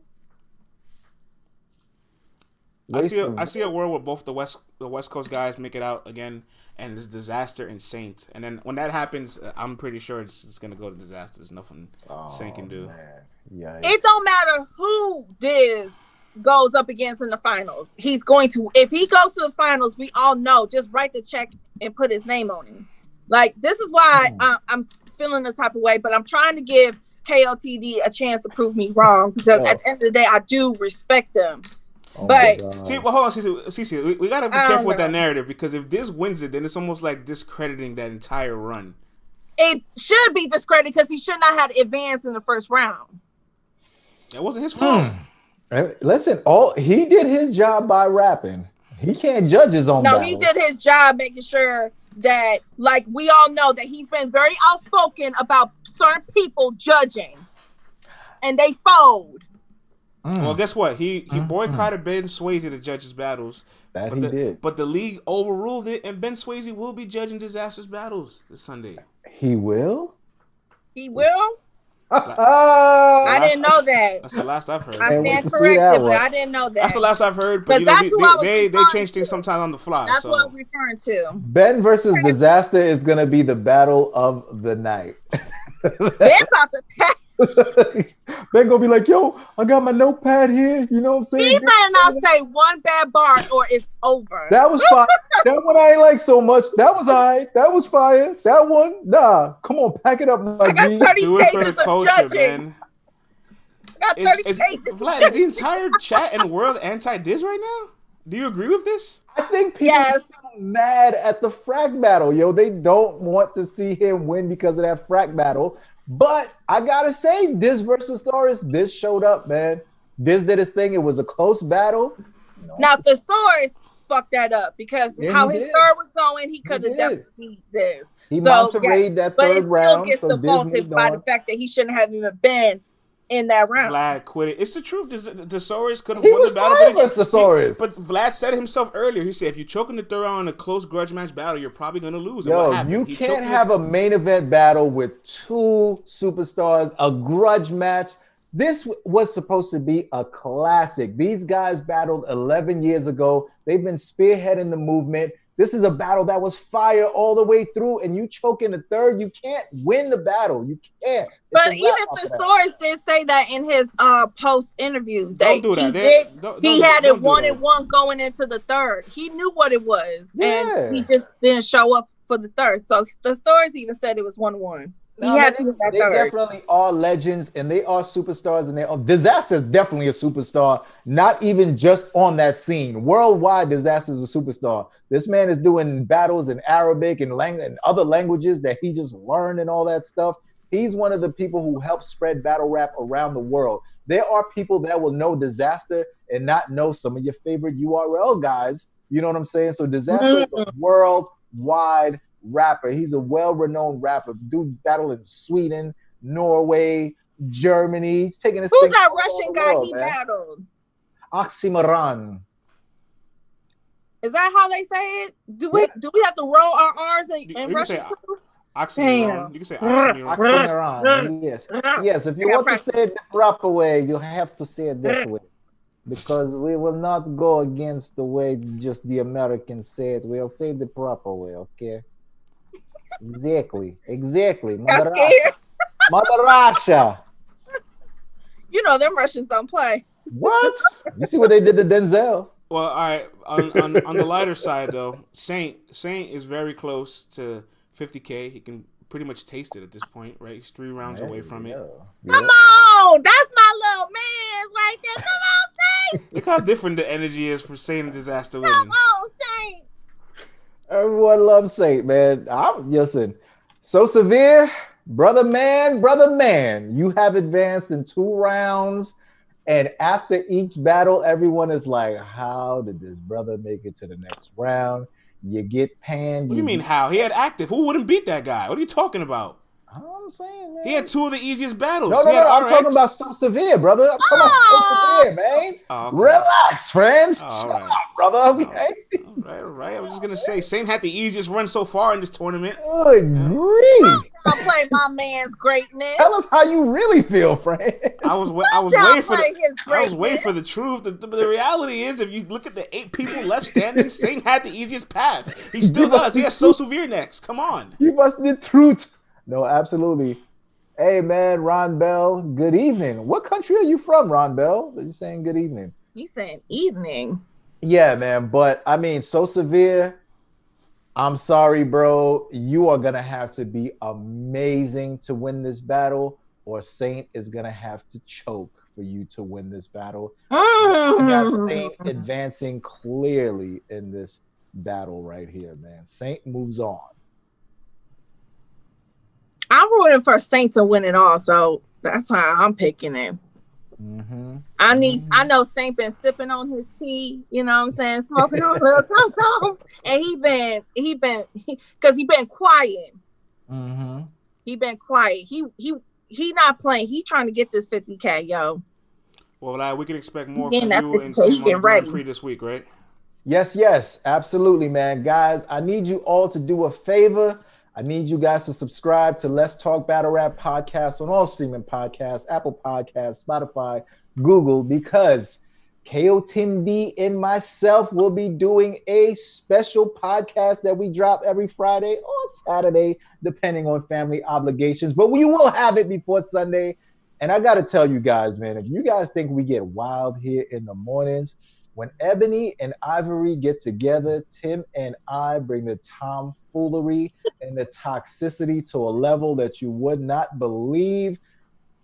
I see a world where both the West Coast guys make it out again, and it's Disaster and Saint. And then when that happens, I'm pretty sure it's gonna go to Disaster. There's nothing Saint can do. Yeah. It don't matter who Diz goes up against in the finals. He's going to. If he goes to the finals, we all know. Just write the check and put his name on it. Like, this is why I'm feeling the type of way. But I'm trying to give KOTD a chance to prove me wrong, because at the end of the day, I do respect them. But hold on, Cece. We gotta be careful with that narrative, because if Diz wins it, then it's almost like discrediting that entire run. It should be discredited because he should not have advanced in the first round. That wasn't his fault. Listen, he did his job by rapping. He can't judge his own. He did his job making sure that, like, we all know that he's been very outspoken about certain people judging, and they fold. Well, guess what? He boycotted Ben Swayze to judge his battles. He did. But the league overruled it, and Ben Swayze will be judging Disaster's battles this Sunday. He will? He will? I didn't know that. That's the last I've heard. I stand corrected, but I didn't know that. That's the last I've heard. But they change things sometimes on the fly. That's what I'm referring to. Ben versus Disaster is going to be the battle of the night. They're about to pass. Ben gonna be like, yo, I got my notepad here. You know what I'm saying? He better not say one bad bar or it's over. That was fire. That one I ain't like so much. That was that was fire. That one, nah. Come on, pack it up, my G. Do it for the culture, man. I got 30 pages. Vlad, is the entire chat and world anti-Diz right now? Do you agree with this? I think people are mad at the frack battle, yo. They don't want to see him win because of that frack battle. But I gotta say, Diz versus Taurus, Diz showed up, man. Diz did his thing. It was a close battle. Now, the Taurus fucked that up, because how his third was going, he could have definitely beat Diz. He Montereyed that third round. But it still gets defaulted by the fact that he shouldn't have even been in that round. Vlad quit it. It's the truth. The Saurus could have won the battle. But Vlad said it himself earlier. He said, if you choke in the third round in a close grudge match battle, you're probably going to lose. Yo, you can't have a main event battle with 2 superstars, a grudge match. This was supposed to be a classic. These guys battled 11 years ago. They've been spearheading the movement. This is a battle that was fire all the way through, and you choke in the third, you can't win the battle. You can't. But even Thesaurus did say that in his post interviews. Don't do that. He had it 1-1 going into the third. He knew what it was, and he just didn't show up for the third. So Thesaurus even said it was 1-1. They definitely are legends, and they are superstars, and Disaster is definitely a superstar, not even just on that scene. Worldwide, Disaster is a superstar. This man is doing battles in Arabic and other languages that he just learned and all that stuff. He's one of the people who helped spread battle rap around the world. There are people that will know Disaster and not know some of your favorite URL guys. You know what I'm saying? So Disaster is a worldwide rapper. He's a well-renowned rapper. Dude battled in Sweden, Norway, Germany. He's taking his Who's that Russian guy he battled? Oxymoron. Is that how they say it? Do we have to roll our R's in Russian too? Oxymoron. You can say oxymoron. Yes. If you want to say it the proper way, you have to say it that way. Because we will not go against the way just the Americans say it. We'll say it the proper way, okay? Exactly. Mother Russia. You know them Russians don't play. What? You see what they did to Denzel? Well, all right. On the lighter side, though, Saint is very close to $50K. He can pretty much tasted at this point, right? He's 3 rounds away from it. Yeah. Come on, that's my little man right there. Come on, Saint. Look how different the energy is for Saint and Disaster winning. Come on, Saint. Everyone loves Saint, man. Listen, So Severe, brother man, you have advanced in 2 rounds. And after each battle, everyone is like, how did this brother make it to the next round? You get panned. What do you mean how? He had active. Who wouldn't beat that guy? What are you talking about? I'm saying, man. He had 2 of the easiest battles. No. I'm talking about So Severe, brother. I'm talking about So Severe, man. Oh, okay. Relax, friends. Shut up, brother. Okay. All right. I was just gonna say, Saint had the easiest run so far in this tournament. Good grief. I'll play my man's greatness. Tell us how you really feel, friend. I was waiting for the truth. The reality is, if you look at the 8 people left standing, Saint had the easiest path. He still does. He has So Severe next. Come on. You must the truth. No, absolutely. Hey, man, Ron Bell, good evening. What country are you from, Ron Bell? Are you saying good evening? He's saying evening. Yeah, man, but I mean, So Severe, I'm sorry, bro. You are going to have to be amazing to win this battle, or Saint is going to have to choke for you to win this battle. You got Saint advancing clearly in this battle right here, man. Saint moves on. I'm rooting for Saint to win it all, so that's how I'm picking him. Mm-hmm. I know Saint been sipping on his tea, you know what I'm saying, smoking on a little something, and he been quiet. Mm-hmm. He been quiet. He not playing. He trying to get this 50K, yo. Well, we can expect more from you and Tim on the Grand Prix this week, right? Yes, absolutely, man. Guys, I need you all to do a favor. I need you guys to subscribe to Let's Talk Battle Rap Podcast on all streaming podcasts, Apple Podcasts, Spotify, Google, because KO Tim D and myself will be doing a special podcast that we drop every Friday or Saturday, depending on family obligations. But we will have it before Sunday. And I got to tell you guys, man, if you guys think we get wild here in the mornings, when Ebony and Ivory get together, Tim and I bring the tomfoolery and the toxicity to a level that you would not believe.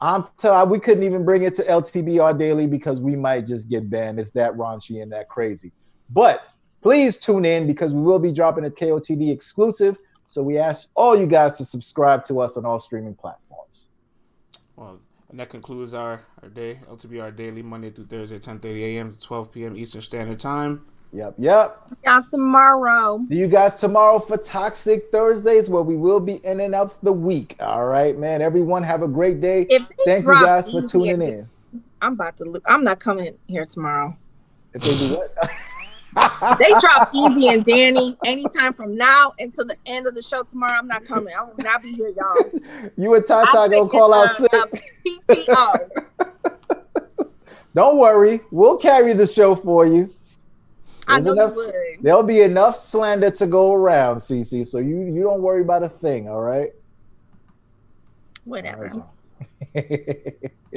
We couldn't even bring it to LTBR Daily because we might just get banned. It's that raunchy and that crazy. But please tune in because we will be dropping a KOTD exclusive. So we ask all you guys to subscribe to us on all streaming platforms. Well, and that concludes our day, LTBR Daily, Monday through Thursday, 10:30 a.m. to 12 p.m. Eastern Standard Time. Yep. Y'all tomorrow. See you guys tomorrow for Toxic Thursdays, where we will be in and out the week. All right, man. Everyone have a great day. Thank you guys for tuning in. I'm not coming here tomorrow. If they do what? They drop Easy and Danny anytime from now until the end of the show tomorrow. I'm not coming. I will not be here, y'all. You and Tata gonna call out sick. PTO. Don't worry, we'll carry the show for you. I know you would. There'll be enough slander to go around, Cece. So you don't worry about a thing. All right. Whatever. All right,